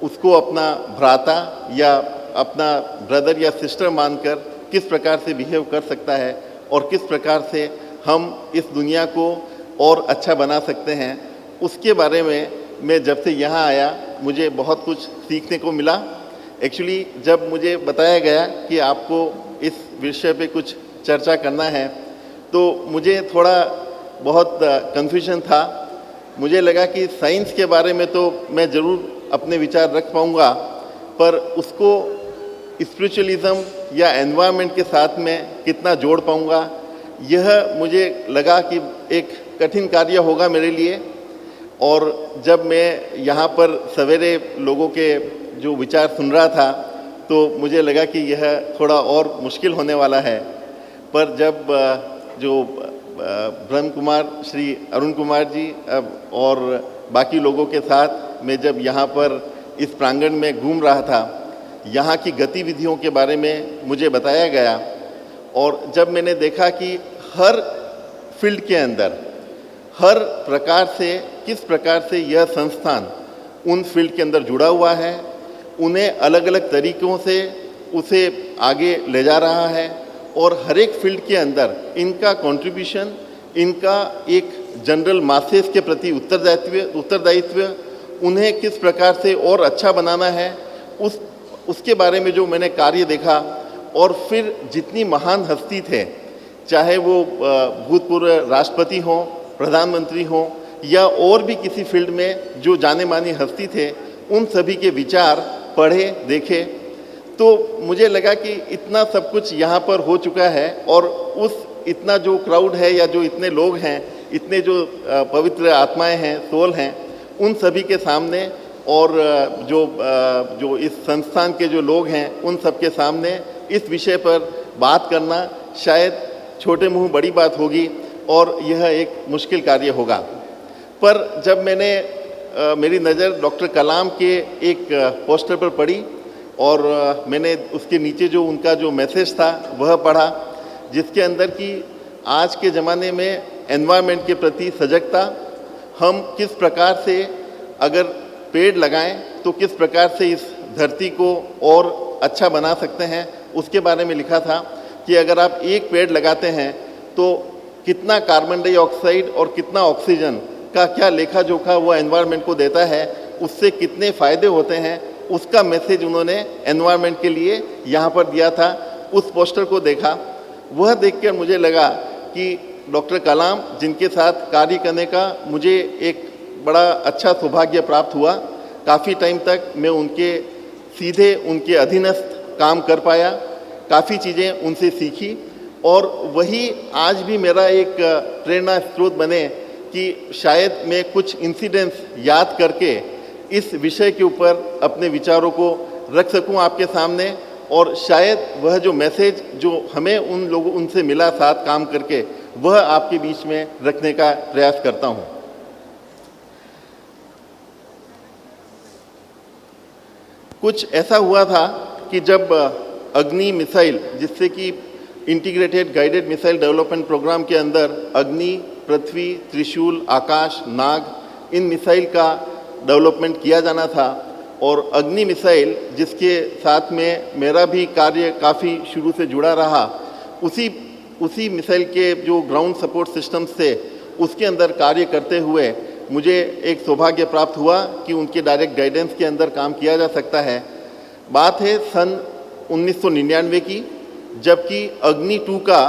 उसको अपना भ्राता या अपना ब्रदर या सिस्टर मानकर किस प्रकार से बिहेव कर सकता है और किस प्रकार से हम इस दुनिया को और अच्छा बना सकते हैं, उसके बारे में मैं जब से यहाँ आया मुझे बहुत कुछ सीखने को मिला। एक्चुअली जब मुझे बताया गया कि आपको इस विषय पे कुछ चर्चा करना है तो मुझे थोड़ा बहुत कन्फ्यूजन था। मुझे लगा कि साइंस के बारे में तो मैं ज़रूर अपने विचार रख पाऊँगा, पर उसको स्पिरिचुअलिज्म या एनवायरनमेंट के साथ में कितना जोड़ पाऊँगा, यह मुझे लगा कि एक कठिन कार्य होगा मेरे लिए। और जब मैं यहाँ पर सवेरे लोगों के जो विचार सुन रहा था तो मुझे लगा कि यह थोड़ा और मुश्किल होने वाला है। पर जब जो ब्रह्म कुमार, श्री अरुण कुमार जी और बाकी लोगों के साथ मैं जब यहाँ पर इस प्रांगण में घूम रहा था, यहाँ की गतिविधियों के बारे में मुझे बताया गया और जब मैंने देखा कि हर फील्ड के अंदर, हर प्रकार से किस प्रकार से यह संस्थान उन फील्ड के अंदर जुड़ा हुआ है, उन्हें अलग अलग तरीक़ों से उसे आगे ले जा रहा है और हर एक फील्ड के अंदर इनका कंट्रीब्यूशन, इनका एक जनरल मासेस के प्रति उत्तरदायित्व, उन्हें किस प्रकार से और अच्छा बनाना है, उसके बारे में जो मैंने कार्य देखा। और फिर जितनी महान हस्ती थे, चाहे वो भूतपूर्व राष्ट्रपति हों, प्रधानमंत्री हों या और भी किसी फील्ड में जो जाने मानी हस्ती थे, उन सभी के विचार पढ़े, देखे, तो मुझे लगा कि इतना सब कुछ यहाँ पर हो चुका है और उस इतना जो क्राउड है या जो इतने लोग हैं, इतने जो पवित्र आत्माएं हैं, सोल हैं, उन सभी के सामने और जो इस संस्थान के जो लोग हैं उन सब के सामने इस विषय पर बात करना शायद छोटे मुंह बड़ी बात होगी और यह एक मुश्किल कार्य होगा। पर जब मेरी नज़र डॉक्टर कलाम के एक पोस्टर पर पड़ी और मैंने उसके नीचे जो उनका जो मैसेज था वह पढ़ा, जिसके अंदर कि आज के ज़माने में एनवायरनमेंट के प्रति सजगता, हम किस प्रकार से अगर पेड़ लगाएं तो किस प्रकार से इस धरती को और अच्छा बना सकते हैं, उसके बारे में लिखा था कि अगर आप एक पेड़ लगाते हैं तो कितना कार्बन डाइऑक्साइड और कितना ऑक्सीजन का क्या लेखा जोखा वो एनवायरनमेंट को देता है, उससे कितने फ़ायदे होते हैं, उसका मैसेज उन्होंने एनवायरनमेंट के लिए यहाँ पर दिया था। उस पोस्टर को देखा, वह देखकर मुझे लगा कि डॉक्टर कलाम जिनके साथ कार्य करने का मुझे एक बड़ा अच्छा सौभाग्य प्राप्त हुआ। काफ़ी टाइम तक मैं सीधे उनके अधीनस्थ काम कर पाया, काफ़ी चीज़ें उनसे सीखी और वही आज भी मेरा एक प्रेरणा स्रोत बने कि शायद मैं कुछ इंसिडेंट्स याद करके इस विषय के ऊपर अपने विचारों को रख सकूं आपके सामने और शायद वह जो मैसेज जो हमें उनसे मिला साथ काम करके, वह आपके बीच में रखने का प्रयास करता हूं। कुछ ऐसा हुआ था कि जब अग्नि मिसाइल, जिससे कि integrated guided missile development programme के अंदर अग्नि, पृथ्वी, त्रिशूल, आकाश, नाग, इन मिसाइल का डेवलपमेंट किया जाना था और अग्नि मिसाइल जिसके साथ में मेरा भी कार्य काफ़ी शुरू से जुड़ा रहा, उसी मिसाइल के जो ग्राउंड सपोर्ट सिस्टम्स थे उसके अंदर कार्य करते हुए मुझे एक सौभाग्य प्राप्त हुआ कि उनके डायरेक्ट गाइडेंस के अंदर काम किया जा सकता है। बात है सन 1999 की, जबकि अग्नि 2 का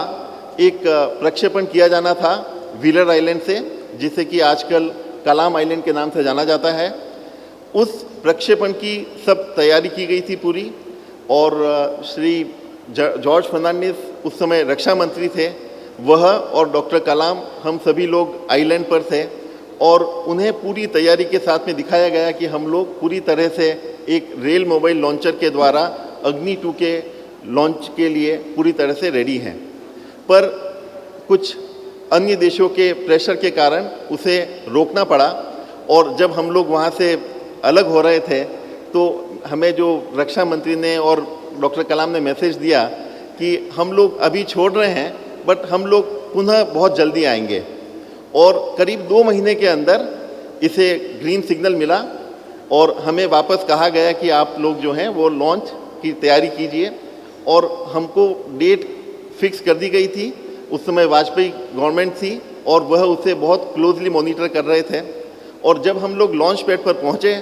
एक प्रक्षेपण किया जाना था व्हीलर आइलैंड से, जिसे कि आजकल कलाम आइलैंड के नाम से जाना जाता है। उस प्रक्षेपण की सब तैयारी की गई थी पूरी और श्री जॉर्ज फर्नांडिस उस समय रक्षा मंत्री थे, वह और डॉक्टर कलाम, हम सभी लोग आइलैंड पर थे और उन्हें पूरी तैयारी के साथ में दिखाया गया कि हम लोग पूरी तरह से एक रेल मोबाइल लॉन्चर के द्वारा अग्नि 2 के लॉन्च के लिए पूरी तरह से रेडी हैं। पर कुछ अन्य देशों के प्रेशर के कारण उसे रोकना पड़ा और जब हम लोग वहाँ से अलग हो रहे थे तो हमें जो रक्षा मंत्री ने और डॉक्टर कलाम ने मैसेज दिया कि हम लोग अभी छोड़ रहे हैं बट हम लोग पुनः बहुत जल्दी आएंगे, और करीब 2 महीने के अंदर इसे ग्रीन सिग्नल मिला और हमें वापस कहा गया कि आप लोग जो हैं वो लॉन्च की तैयारी कीजिए, और हमको डेट फिक्स कर दी गई थी। उस समय वाजपेयी गवर्नमेंट थी और वह उसे बहुत क्लोजली मॉनिटर कर रहे थे, और जब हम लोग लॉन्च पैड पर पहुँचे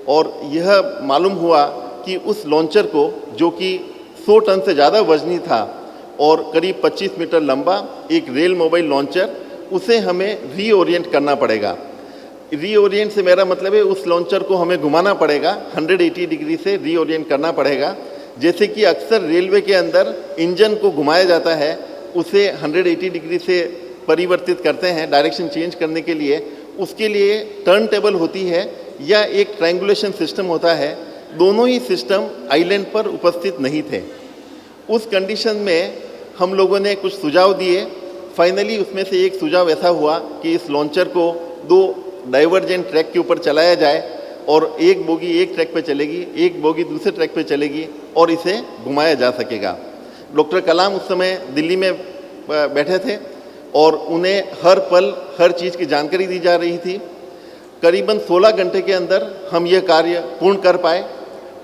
और यह मालूम हुआ कि उस लॉन्चर को, जो कि 100 टन से ज़्यादा वजनी था और करीब 25 मीटर लंबा एक रेल मोबाइल लॉन्चर, उसे हमें रीओरिएंट करना पड़ेगा। रीओरिएंट से मेरा मतलब है उस लॉन्चर को हमें घुमाना पड़ेगा, 180 डिग्री से रीओरिएंट करना पड़ेगा। जैसे कि अक्सर रेलवे के अंदर इंजन को घुमाया जाता है, उसे 180 डिग्री से परिवर्तित करते हैं डायरेक्शन चेंज करने के लिए। उसके लिए टर्न टेबल होती है या एक ट्रायंगुलेशन सिस्टम होता है। दोनों ही सिस्टम आइलैंड पर उपस्थित नहीं थे। उस कंडीशन में हम लोगों ने कुछ सुझाव दिए। फाइनली उसमें से एक सुझाव ऐसा हुआ कि इस लॉन्चर को 2 डाइवर्जेंट ट्रैक के ऊपर चलाया जाए, और एक बोगी एक ट्रैक पे चलेगी, एक बोगी दूसरे ट्रैक पे चलेगी, और इसे घुमाया जा सकेगा। डॉक्टर कलाम उस समय दिल्ली में बैठे थे और उन्हें हर पल हर चीज़ की जानकारी दी जा रही थी। करीबन 16 घंटे के अंदर हम यह कार्य पूर्ण कर पाए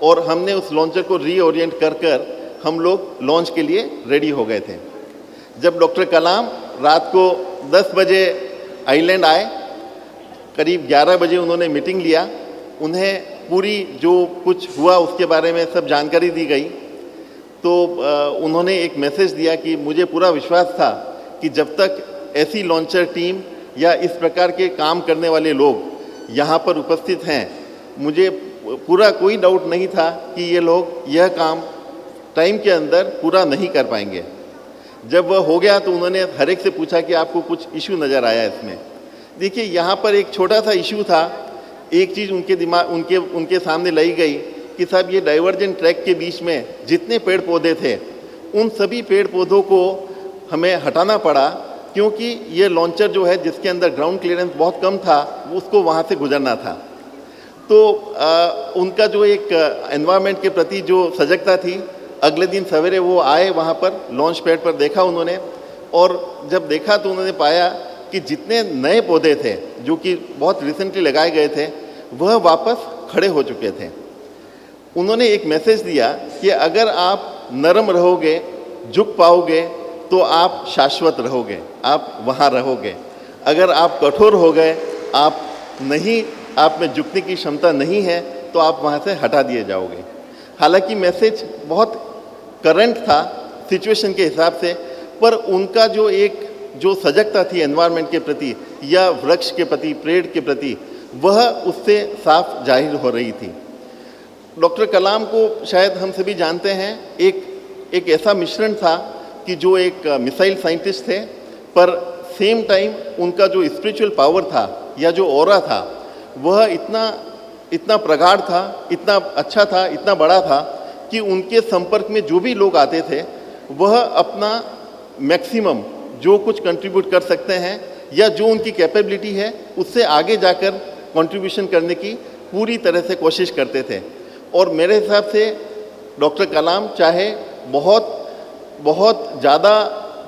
और हमने उस लॉन्चर को रीओरिएंट कर हम लोग लॉन्च के लिए रेडी हो गए थे। जब डॉक्टर कलाम रात को 10 बजे आइलैंड आए, करीब 11 बजे उन्होंने मीटिंग लिया। उन्हें पूरी जो कुछ हुआ उसके बारे में सब जानकारी दी गई। तो उन्होंने एक मैसेज दिया कि मुझे पूरा विश्वास था कि जब तक ऐसी लॉन्चर टीम या इस प्रकार के काम करने वाले लोग यहाँ पर उपस्थित हैं, मुझे पूरा कोई डाउट नहीं था कि ये लोग यह काम टाइम के अंदर पूरा नहीं कर पाएंगे। जब वह हो गया तो उन्होंने हर एक से पूछा कि आपको कुछ इशू नज़र आया इसमें। देखिए, यहाँ पर एक छोटा सा इशू था। एक चीज़ उनके सामने लाई गई कि साहब ये डाइवर्जेंट ट्रैक के बीच में जितने पेड़ पौधे थे उन सभी पेड़ पौधों को हमें हटाना पड़ा, क्योंकि ये लॉन्चर जो है जिसके अंदर ग्राउंड क्लियरेंस बहुत कम था, उसको वहाँ से गुजरना था। तो उनका जो एक एनवायरनमेंट के प्रति जो सजगता थी, अगले दिन सवेरे वो आए वहाँ पर लॉन्च पैड पर, देखा उन्होंने, और जब देखा तो उन्होंने पाया कि जितने नए पौधे थे जो कि बहुत रिसेंटली लगाए गए थे वह वापस खड़े हो चुके थे। उन्होंने एक मैसेज दिया कि अगर आप नरम रहोगे, झुक पाओगे, तो आप शाश्वत रहोगे, आप वहाँ रहोगे। अगर आप कठोर हो गए, आप में झुकने की क्षमता नहीं है, तो आप वहाँ से हटा दिए जाओगे। हालांकि मैसेज बहुत करंट था सिचुएशन के हिसाब से, पर उनका जो सजगता थी एनवायरनमेंट के प्रति या वृक्ष के प्रति, पेड़ के प्रति, वह उससे साफ जाहिर हो रही थी। डॉक्टर कलाम को शायद हम सभी जानते हैं, एक ऐसा मिश्रण था कि जो एक मिसाइल साइंटिस्ट थे, पर सेम टाइम उनका जो स्पिरिचुअल पावर था या जो ऑरा था वह इतना प्रगाढ़ था, इतना अच्छा था, इतना बड़ा था कि उनके संपर्क में जो भी लोग आते थे वह अपना मैक्सिमम जो कुछ कंट्रीब्यूट कर सकते हैं या जो उनकी कैपेबिलिटी है उससे आगे जाकर कंट्रीब्यूशन करने की पूरी तरह से कोशिश करते थे। और मेरे हिसाब से डॉक्टर कलाम चाहे बहुत ज़्यादा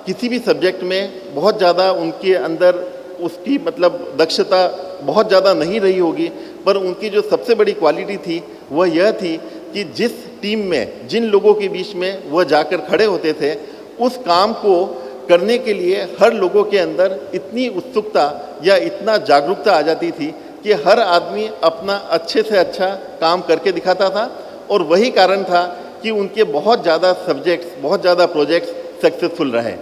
किसी भी सब्जेक्ट में बहुत ज़्यादा उनके अंदर उसकी दक्षता बहुत ज़्यादा नहीं रही होगी, पर उनकी जो सबसे बड़ी क्वालिटी थी वह यह थी कि जिस टीम में, जिन लोगों के बीच में वह जाकर खड़े होते थे, उस काम को करने के लिए हर लोगों के अंदर इतनी उत्सुकता या इतना जागरूकता आ जाती थी कि हर आदमी अपना अच्छे से अच्छा काम करके दिखाता था। और वही कारण था कि उनके बहुत ज़्यादा सब्जेक्ट्स, बहुत ज़्यादा प्रोजेक्ट्स सक्सेसफुल रहे।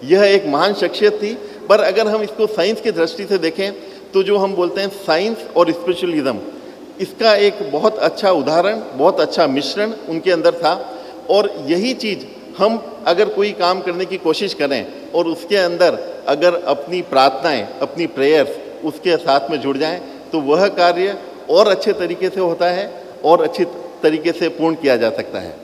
यह एक महान शख्सियत थी। पर अगर हम इसको साइंस की दृष्टि से देखें तो जो हम बोलते हैं साइंस और स्पिरिचुअलिज्म, इसका एक बहुत अच्छा उदाहरण, बहुत अच्छा मिश्रण उनके अंदर था। और यही चीज़ हम अगर कोई काम करने की कोशिश करें और उसके अंदर अगर अपनी प्रार्थनाएं, अपनी प्रेयर्स उसके साथ में जुड़ जाएं, तो वह कार्य और अच्छे तरीके से होता है और अच्छी तरीके से पूर्ण किया जा सकता है।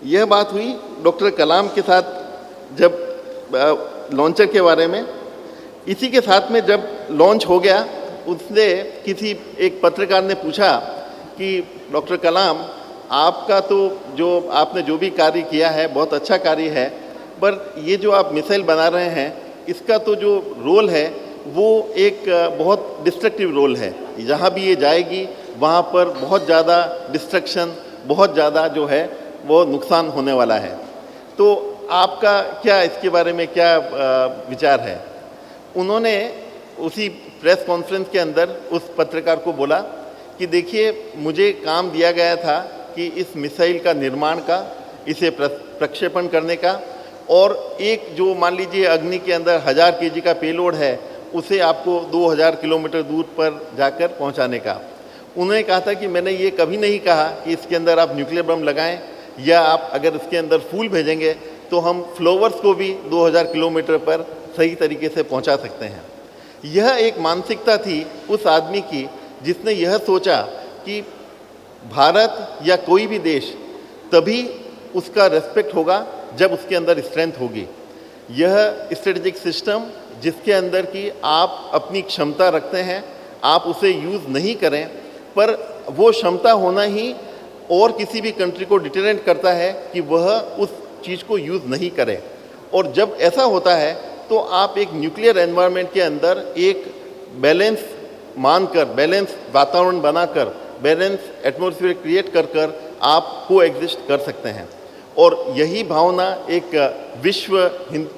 यह बात हुई डॉक्टर कलाम के साथ जब लॉन्चर के बारे में। इसी के साथ में जब लॉन्च हो गया उसने किसी एक पत्रकार ने पूछा कि डॉक्टर कलाम, आपका तो जो आपने जो भी कार्य किया है बहुत अच्छा कार्य है, पर ये जो आप मिसाइल बना रहे हैं इसका तो जो रोल है वो एक बहुत डिस्ट्रक्टिव रोल है। जहाँ भी ये जाएगी वहाँ पर बहुत ज़्यादा डिस्ट्रक्शन, बहुत ज़्यादा जो है वो नुकसान होने वाला है। तो आपका क्या इसके बारे में क्या विचार है? उन्होंने उसी प्रेस कॉन्फ्रेंस के अंदर उस पत्रकार को बोला कि देखिए, मुझे काम दिया गया था कि इस मिसाइल का निर्माण का, इसे प्रक्षेपण करने का, और एक जो मान लीजिए अग्नि के अंदर 1000 केजी का पेलोड है उसे आपको 2000 किलोमीटर दूर पर जाकर पहुंचाने का। उन्होंने कहा था कि मैंने ये कभी नहीं कहा कि इसके अंदर आप न्यूक्लियर बम लगाएं, या आप अगर इसके अंदर फूल भेजेंगे तो हम फ्लावर्स को भी 2000 किलोमीटर पर सही तरीके से पहुंचा सकते हैं। यह एक मानसिकता थी उस आदमी की जिसने यह सोचा कि भारत या कोई भी देश तभी उसका रेस्पेक्ट होगा जब उसके अंदर स्ट्रेंथ होगी। यह स्ट्रेटेजिक सिस्टम जिसके अंदर कि आप अपनी क्षमता रखते हैं, आप उसे यूज़ नहीं करें, पर वो क्षमता होना ही और किसी भी कंट्री को डिटरेंट करता है कि वह उस चीज़ को यूज़ नहीं करे। और जब ऐसा होता है तो आप एक न्यूक्लियर एनवायरनमेंट के अंदर एक बैलेंस मानकर, बैलेंस वातावरण बनाकर, बैलेंस एटमॉस्फेयर क्रिएट कर कर आप को एग्जिस्ट कर सकते हैं। और यही भावना एक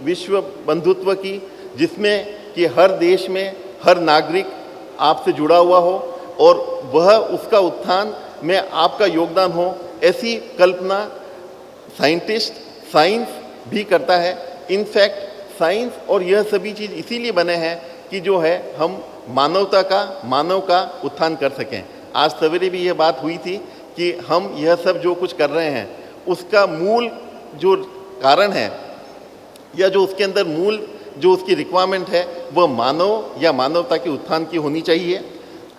विश्व बंधुत्व की, जिसमें कि हर देश में हर नागरिक आपसे जुड़ा हुआ हो और वह उसका उत्थान में आपका योगदान हो, ऐसी कल्पना साइंस भी करता है। इनफैक्ट साइंस और यह सभी चीज़ इसीलिए बने हैं कि जो है हम मानव का उत्थान कर सकें। आज सवेरे भी यह बात हुई थी कि हम यह सब जो कुछ कर रहे हैं उसका मूल जो कारण है, या जो उसके अंदर मूल जो उसकी रिक्वायरमेंट है, वह मानव या मानवता के उत्थान की होनी चाहिए।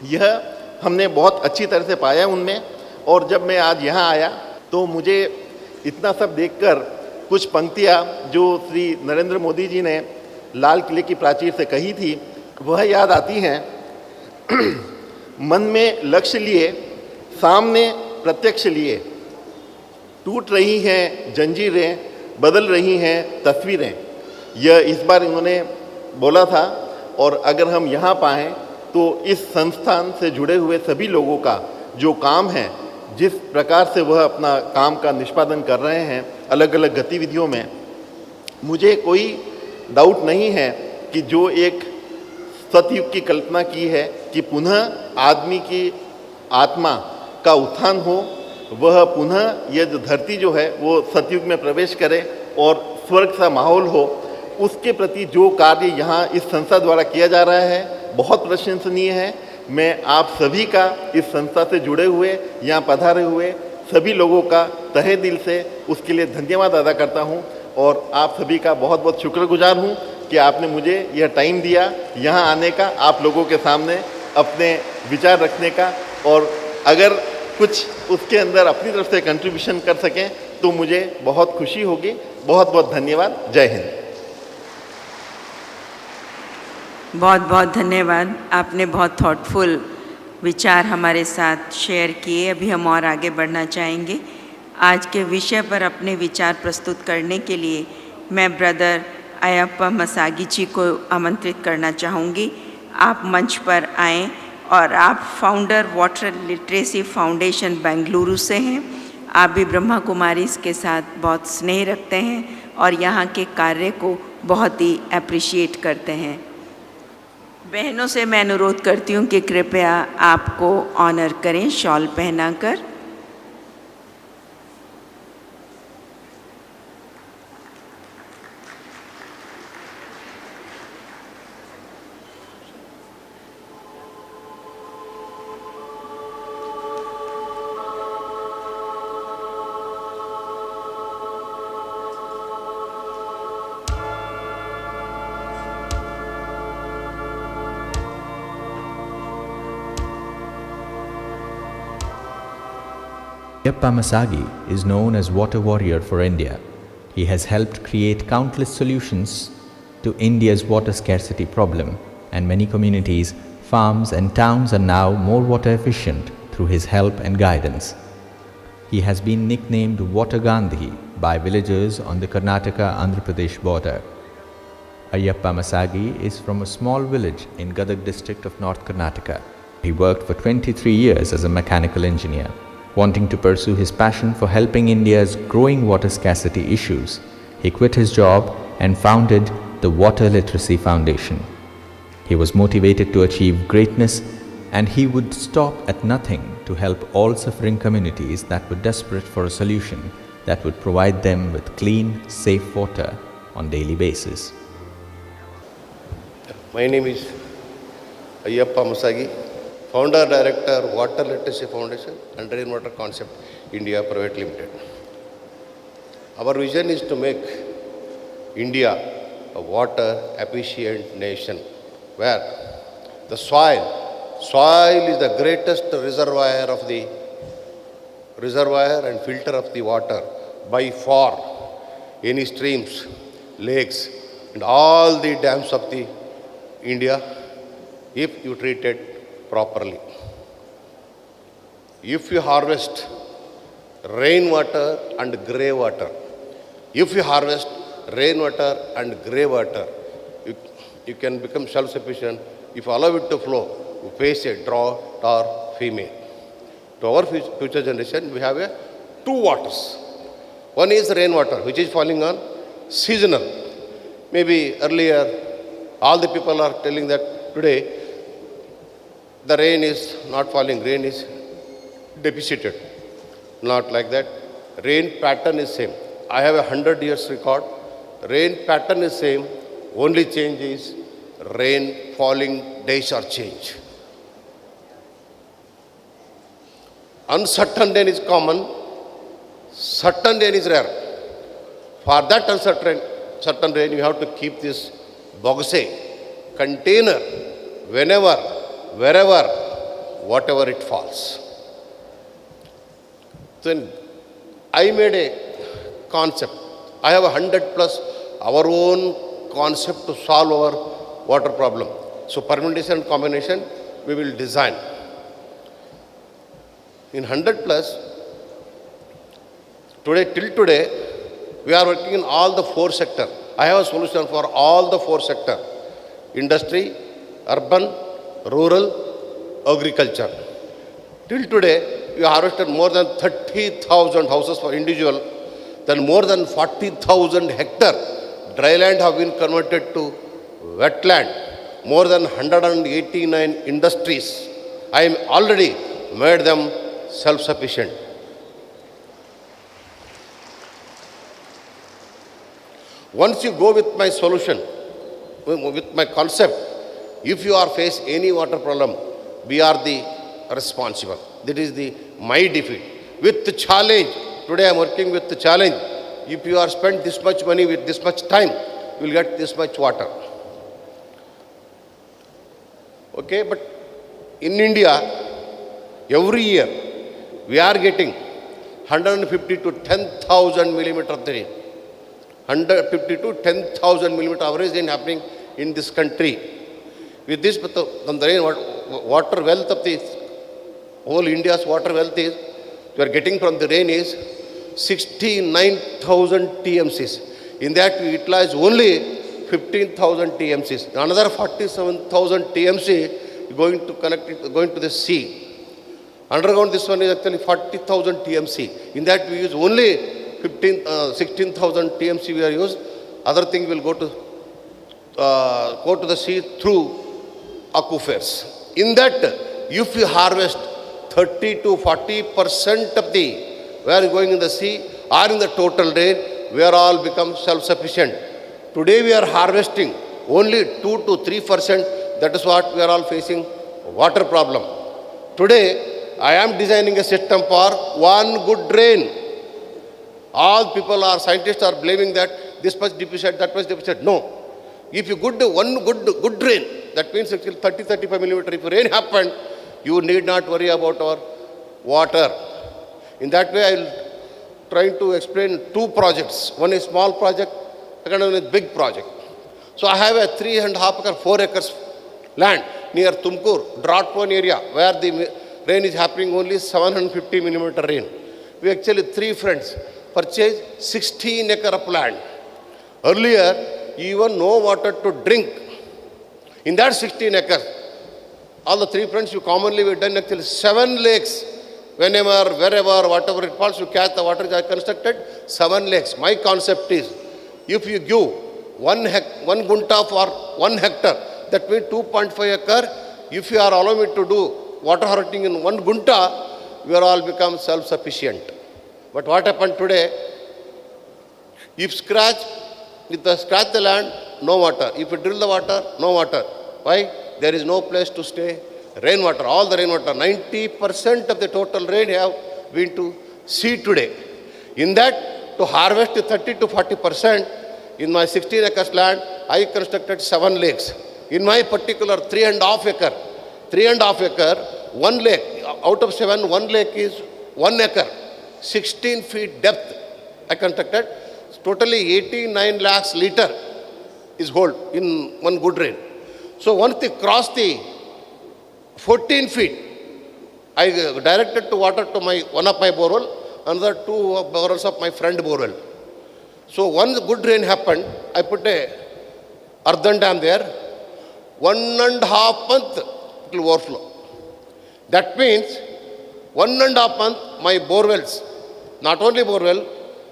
यह हमने बहुत अच्छी तरह से पाया उनमें। और जब मैं आज यहाँ आया तो मुझे इतना सब देखकर कुछ पंक्तियाँ जो श्री नरेंद्र मोदी जी ने लाल किले की प्राचीर से कही थी वह याद आती हैं। मन में लक्ष्य लिए, सामने प्रत्यक्ष लिए, टूट रही हैं जंजीरें, बदल रही हैं तस्वीरें। यह इस बार इन्होंने बोला था। और अगर हम यहाँ पाएँ तो इस संस्थान से जुड़े हुए सभी लोगों का जो काम है, जिस प्रकार से वह अपना काम का निष्पादन कर रहे हैं अलग अलग गतिविधियों में, मुझे कोई डाउट नहीं है कि जो एक सतयुग की कल्पना की है कि पुनः आदमी की आत्मा का उत्थान हो, वह पुनः यह जो धरती जो है वो सतयुग में प्रवेश करे और स्वर्ग सा माहौल हो, उसके प्रति जो कार्य यहाँ इस संस्था द्वारा किया जा रहा है बहुत प्रशंसनीय है। मैं आप सभी का, इस संस्था से जुड़े हुए, यहाँ पधारे हुए सभी लोगों का तहे दिल से उसके लिए धन्यवाद अदा करता हूँ। और आप सभी का बहुत बहुत शुक्रगुजार हूँ कि आपने मुझे यह टाइम दिया यहाँ आने का, आप लोगों के सामने अपने विचार रखने का, और अगर कुछ उसके अंदर अपनी तरफ से कंट्रीब्यूशन कर सकें तो मुझे बहुत खुशी होगी। बहुत बहुत धन्यवाद। जय हिंद। बहुत बहुत धन्यवाद। आपने बहुत थॉटफुल विचार हमारे साथ शेयर किए। अभी हम और आगे बढ़ना चाहेंगे। आज के विषय पर अपने विचार प्रस्तुत करने के लिए मैं ब्रदर अयप्पा मसागी जी को आमंत्रित करना चाहूँगी। आप मंच पर आएँ। और आप founder water literacy foundation Bengaluru से हैं। आप भी ब्रह्मा कुमारीज़ के साथ बहुत स्नेह रखते हैं और यहाँ के कार्य को बहुत ही अप्रिशिएट करते हैं। बहनों से मैं अनुरोध करती हूँ कि कृपया आपको ऑनर करें शॉल पहनाकर। Ayyappa Masagi is known as Water Warrior for India. He has helped create countless solutions to India's water scarcity problem, and many communities farms and towns are now more water efficient through his help and guidance. He has been nicknamed Water Gandhi by villagers on the Karnataka-Andhra Pradesh border. Ayyappa Masagi is from a small village in Gadag district of North Karnataka. He worked for 23 years as a mechanical engineer. Wanting to pursue his passion for helping India's growing water scarcity issues, he quit his job and founded the Water Literacy Foundation. He was motivated to achieve greatness, and he would stop at nothing to help all suffering communities that were desperate for a solution that would provide them with clean, safe water on daily basis. My name is Ayyappa Masagi, Founder Director, Water Literacy Foundation and Rainwater Concept India Private Limited. Our vision is to make India a water efficient nation where the soil is the greatest reservoir and filter of the water by far. Any streams, lakes and all the dams of the India, if you treat it properly. If you harvest rainwater and grey water, you can become self-sufficient. If you allow it to flow, you face a drought or famine. To our future generation, we have two waters. One is rainwater, which is falling on seasonal. Maybe earlier, all the people are telling that today the rain is not falling, rain is deficited. Not like that. Rain pattern is same. I have 100 years record. Rain pattern is same. Only change is rain falling days are change. Uncertain rain is common. Certain rain is rare. For that certain rain, you have to keep this boxe container whenever, wherever, whatever it falls. Then I made a concept. I have 100 plus our own concept to solve our water problem. So permutation and combination we will design. In 100 plus, till today, we are working in all the 4 sectors. I have a solution for all the 4 sectors. Industry, urban, rural, agriculture. Till today, we harvested more than 30,000 houses for individual, then more than 40,000 hectares. Dry land have been converted to wetland. More than 189 industries. I am already made them self-sufficient. Once you go with my solution, with my concept, if you are face any water problem, we are the responsible. That is my defeat. With the challenge, today I am working with the challenge. If you are spent this much money with this much time, you will get this much water. Okay, but in India, every year, we are getting 150 to 10,000 millimeter of the rain. 150 to 10,000 millimeter average rain happening in this country. With this, the rain, water wealth of the whole India's water wealth is, we are getting from the rain is 69,000 TMCs. In that, we utilize only 15,000 TMCs. Another 47,000 TMC going to the sea. Underground, this one is actually 40,000 TMC. In that, we use only 16,000 TMC we are used. Other thing will go to the sea through aquifers. In that, if you harvest 30 to 40% of where going in the sea or in the total rain, we are all become self-sufficient. Today we are harvesting only 2 to 3%. That is what we are all facing water problem. Today, I am designing a system for one good rain. All people scientists are blaming that this much deficit, that much deficit. No. If you good rain, that means 30-35 millimeter. If rain happened, you need not worry about our water. In that way, I will try to explain 2 projects. One is small project, second one is big project. So I have a 3.5 acre, 4 acres land. near Tumkur, drought-prone area, where the rain is happening only 750 millimeter rain. We actually, 3 friends, purchased 16 acre of land. Earlier, even no water to drink. In that 16 acres, all the 3 friends, you commonly we done actually 7 lakes. Whenever, wherever, whatever it falls, you catch the water. I constructed 7 lakes. My concept is, if you give 1 gunta for 1 hectare, that means 2.5 acre. If you are allowing me to do water harvesting in 1 gunta, we are all become self-sufficient. But what happened today? If scratch the land, no water. If you drill the water, no water. Why? There is no place to stay. Rainwater, all the rainwater, 90% of the total rain have been to sea today. In that, to harvest 30 to 40%, in my 16 acres land, I constructed 7 lakes. In my particular 3.5 acre, 1 lake, out of 7, 1 lake is 1 acre, 16 feet depth. I constructed, totally 89 lakhs liter is hold in one good rain. So once they cross the 14 feet, I directed to water to one of my borewell, another 2 borewells of my friend borewell. So once good rain happened, I put a earthen dam there. 1.5 months it will overflow. That means 1.5 months my borewells, not only borewell,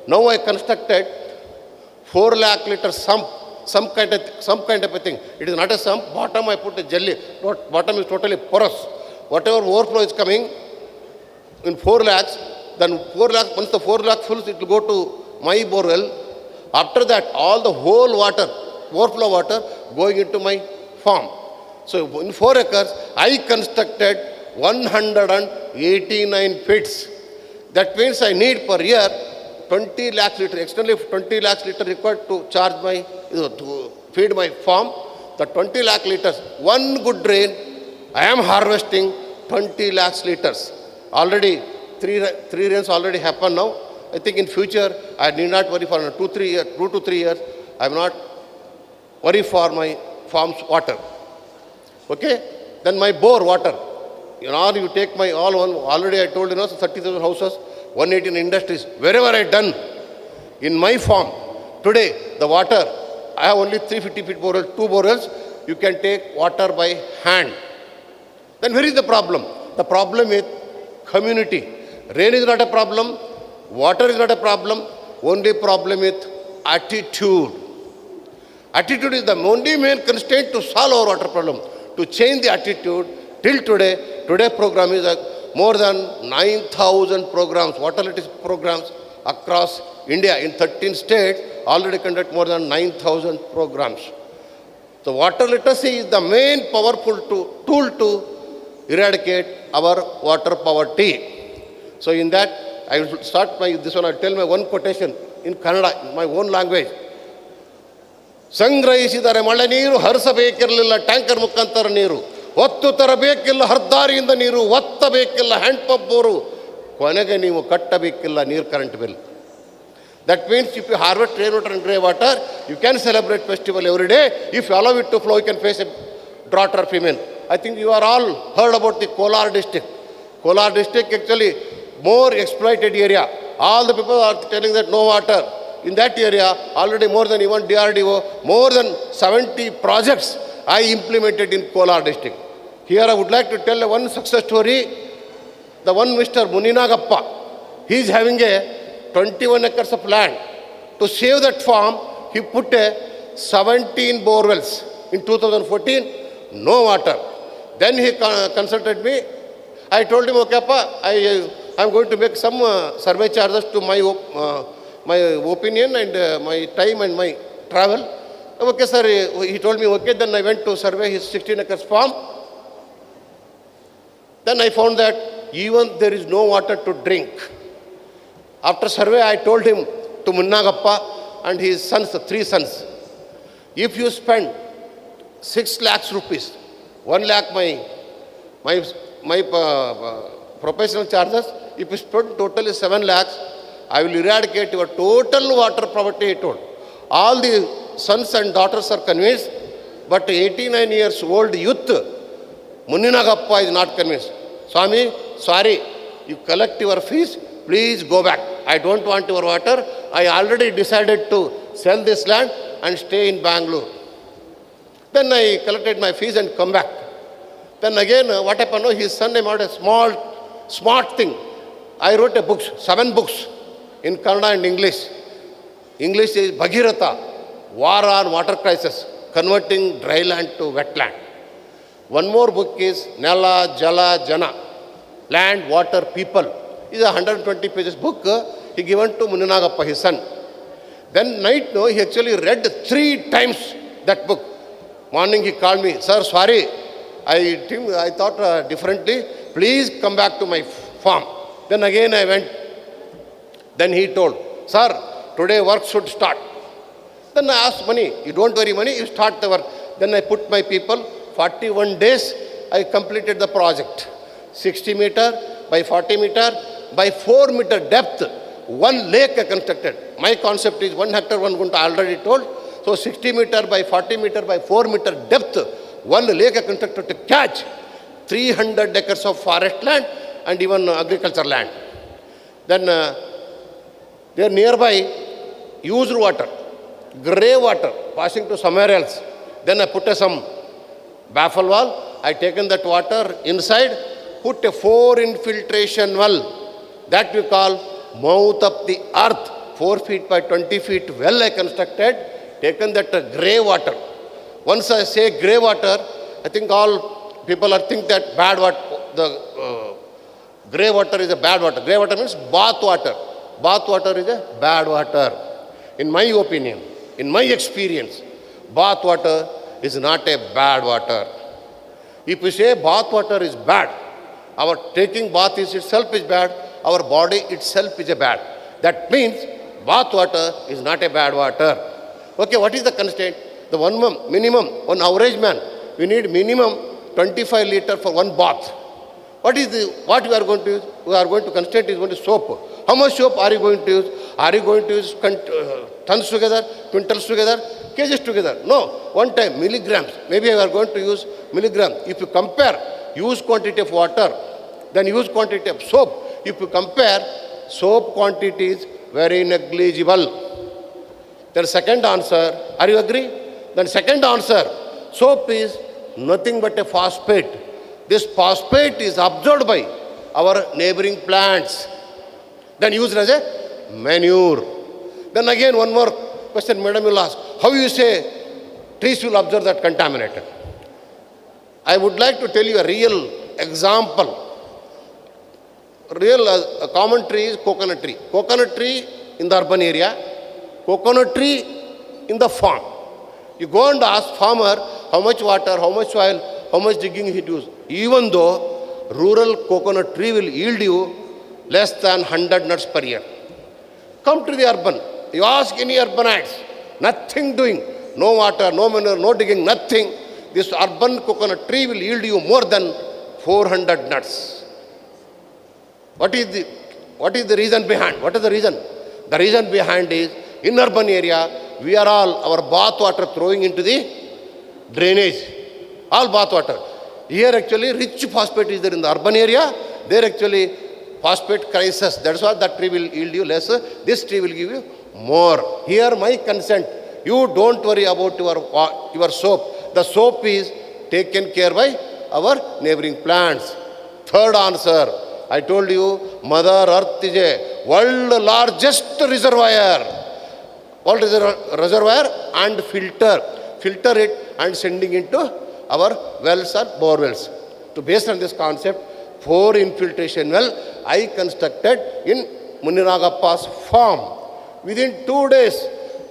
now I constructed 4 lakh liter sump, some kind of a thing. It is not a sump. Bottom I put a jelly. Bottom is totally porous. Whatever overflow is coming in 4 lakhs, then 4 lakhs, once the 4 lakh fills, it will go to my borewell. After that, all the whole water, overflow water, going into my farm. So in 4 acres, I constructed 189 pits. That means I need per year 20 lakhs liter, externally 20 lakhs liter required to charge to feed my farm. The 20 lakh liters, one good rain, I am harvesting 20 lakhs liters. Already, three rains already happened now. I think in future, I need not worry for 2 to 3 years. I am not worry for my farm's water. Okay? Then my bore water. You take my all one, already I told 30,000 houses, 118 industries, wherever I done in my farm. Today, the water, I have only 350 feet borewell, 2 borewells, you can take water by hand. Then where is the problem? The problem is community. Rain is not a problem, water is not a problem, only problem is attitude. Attitude is the only main constraint to solve our water problem. To change the attitude, till today program is more than 9,000 programs, water literacy programs across India. In 13 states, already conduct more than 9,000 programs. So water literacy is the main powerful tool to eradicate our water poverty. So in that, I will start this one, I'll tell my one quotation in Kannada, in my own language. ಸಂಗ್ರಹಿಸಿದರೆ ಮಳೆ ನೀರು ಹರಿಸಬೇಕಿರಲಿಲ್ಲ tanker ಮುಖಾಂತರ ನೀರು ಒತ್ತು ತರಬೇಕಿಲ್ಲ ಹರ್ದಾರಿಯಿಂದ ನೀರು ಒತ್ತಬೇಕಿಲ್ಲ hand pump bore ಕೊನೆಗೆ ನೀವು ಕಟ್ಟಬೇಕಿಲ್ಲ ನೀರು current bill. That means if you harvest rainwater and grey water, you can celebrate festival every day. If you allow it to flow, you can face a drought or famine. I think you are all heard about the Kolar district. Kolar district actually more exploited area. All the people are telling that no water. In that area, already more than even DRDO, more than 70 projects I implemented in Kolar district. Here I would like to tell one success story. The one Mr. Muninagappa, he is having a 21 acres of land. To save that farm, he put 17 borewells. In 2014, no water. Then he consulted me. I told him, okay, Appa, I am going to make some survey charges to my opinion and my time and my travel. Okay, sir, he told me, okay, then I went to survey his 16 acres farm. Then I found that even there is no water to drink. After survey, I told him to Munnagappa and his sons, 3 sons, if you spend 6 lakhs rupees, 1 lakh my professional charges, if you spend totally 7 lakhs, I will eradicate your total water poverty, he told. All the sons and daughters are convinced, but 89 years old youth, Munninagappa is not convinced. Swami, sorry, you collect your fees, please go back. I don't want your water. I already decided to sell this land and stay in Bangalore. Then I collected my fees and come back. Then again, what happened? No, his son made a smart thing. I wrote a book, 7 books in Kannada and English. English is Bhagiratha, War on Water Crisis, converting dry land to wetland. One more book is Nala, Jala, Jana, Land, Water, People. It's a 120 pages book he given to Munninagappa, his son. Then night, no, he actually read 3 times that book. Morning he called me, sir, sorry, I thought differently. Please come back to my farm. Then again I went. Then he told, sir, today work should start. Then I asked money. You don't worry money, you start the work. Then I put my people, 41 days, I completed the project. 60 meter by 40 meter by 4 meter depth, 1 lake I constructed. My concept is 1 hectare, 1 gunta, I already told. So 60 meter by 40 meter by 4 meter depth, 1 lake I constructed to catch 300 acres of forest land and even agriculture land. Then there nearby used water, grey water passing to somewhere else. Then I put some baffle wall. I taken that water inside, put a 4 infiltration well. That we call mouth of the earth, 4 feet by 20 feet well I constructed, taken that grey water. Once I say grey water, I think all people are think that bad water, the grey water is a bad water. Grey water means bath water. Bath water is a bad water. In my opinion, in my experience, bath water is not a bad water. If we say bath water is bad, our taking bath itself is bad, our body itself is a bad. That means bath water is not a bad water. Okay, what is the constraint? The minimum, one average man, we need minimum 25 liters for 1 bath. What we are going to use? We are going to constraint is going to soap. How much soap are you going to use? Are you going to use tons together, quintals together, kgs together? No, one time milligrams. Maybe we are going to use milligram. If you compare use quantity of water, then use quantity of soap. If you compare, soap quantity is very negligible. Then second answer, are you agree? Then second answer, soap is nothing but a phosphate. This phosphate is absorbed by our neighboring plants, then used as a manure. Then again one more question, madam will ask, how you say trees will absorb that contaminated? I would like to tell you a real example. A common tree is coconut tree. Coconut tree in the urban area, coconut tree in the farm. You go and ask farmer how much water, how much soil, how much digging he does. Even though rural coconut tree will yield you less than 100 nuts per year. Come to the urban. You ask any urbanites, nothing doing, no water, no manure, no digging, nothing. This urban coconut tree will yield you more than 400 nuts. What is the reason behind? What is the reason? The reason behind is, in urban area, we are all, our bath water throwing into the drainage. All bath water. Here actually rich phosphate is there in the urban area. There actually phosphate crisis. That's why that tree will yield you less. This tree will give you more. Here my consent. You don't worry about your soap. The soap is taken care by our neighboring plants. Third answer. I told you, Mother Earth is a world largest reservoir. World reservoir and filter it and sending into our wells or bore wells. So based on this concept, 4 infiltration well I constructed in Munninagappa's farm. Within 2 days,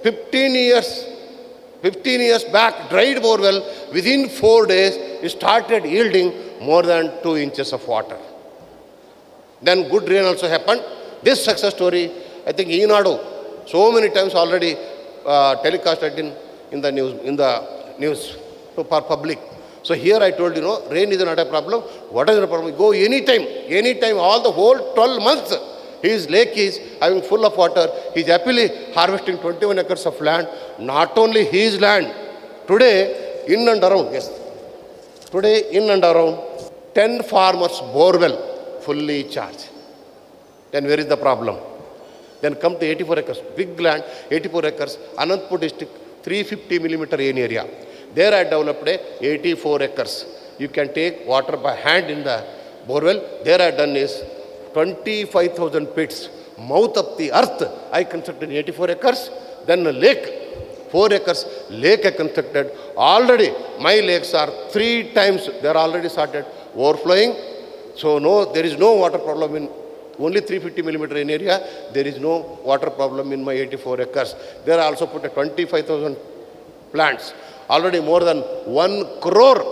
15 years back, dried bore well, within 4 days, it started yielding more than 2 inches of water. Then good rain also happened. This success story, I think Eenadu, so many times already telecasted in the news for public. So here I told you, no, rain is not a problem. What is the problem? Go anytime, all the whole 12 months, his lake is having full of water. He is happily harvesting 21 acres of land. Not only his land, today in and around, yes. Today, in and around 10 farmers borewell fully charged. Then where is the problem? Then come to 84 acres, big land, 84 acres, Anantapur district, 350 millimeter rain area. There I developed a 84 acres. You can take water by hand in the borewell. There I done is 25,000 pits. Mouth of the earth I constructed 84 acres. Then a lake, 4 acres lake I constructed. Already my lakes are 3 times, they are already started overflowing. So no, there is no water problem in only 350 millimeter in area. There is no water problem in my 84 acres. There I also put a 25,000 plants. Already more than 1 crore,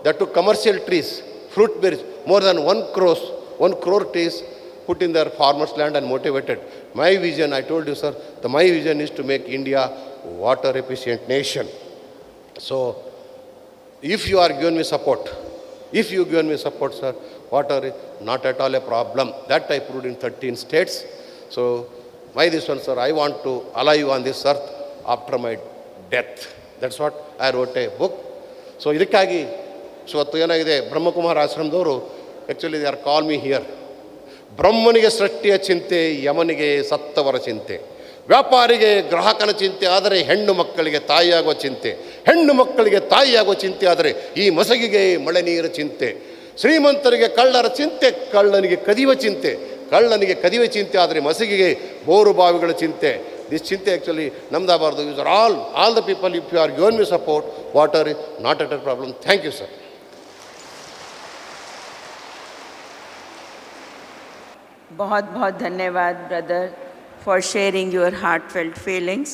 that to commercial trees, fruit berries, more than 1 crore trees put in their farmers' land and motivated. My vision, I told you, sir, my vision is to make India water efficient nation. So, if you are given me support, sir, water is not at all a problem. That I proved in 13 states. So, this one, sir, I want to allow you on this earth after my death. That's what I wrote a book. So, ಇದಕ್ಕಾಗಿ ಇವತ್ತು ಏನಾಗಿದೆ, ಬ್ರಹ್ಮಕುಮಾರ ಆಶ್ರಮದವರು, actually they are call me here. ಬ್ರಹ್ಮನಿಗೆ ಸೃಷ್ಟಿಯ ಚಿಂತೆ, ಯಮನಿಗೆ ಸತ್ತವರ ಚಿಂತೆ, ವ್ಯಾಪಾರಿಗೆ ಗ್ರಾಹಕನ ಚಿಂತೆ ಆದರೆ ಹೆಣ್ಣು ಮಕ್ಕಳಿಗೆ ತಾಯಿಯಾಗುವ ಚಿಂತೆ, ಹೆಣ್ಣು ಮಕ್ಕಳಿಗೆ ತಾಯಿಯಾಗುವ ಚಿಂತೆ ಆದರೆ ಈ ಮಸಗಿಗೆ ಮಳೆ ನೀರ ಚಿಂತೆ, ಶ್ರೀಮಂತರಿಗೆ ಕಳ್ಳರ ಚಿಂತೆ, ಕಳ್ಳನಿಗೆ ಕದಿಯುವ ಚಿಂತೆ, ಕಳ್ಳನಿಗೆ ಕದಿಯುವ ಚಿಂತೆ ಆದರೆ ಮಸಗಿಗೆ ಬೋರು ಬಾವಿಗಳ ಚಿಂತೆ. This ಚಿಂತೆ actually ನಮ್ದಾಗಬಾರ್ದು. These are all the people, if you are given me support, water is not at a problem. Thank you, sir. बहुत बहुत धन्यवाद brother for sharing your heartfelt feelings.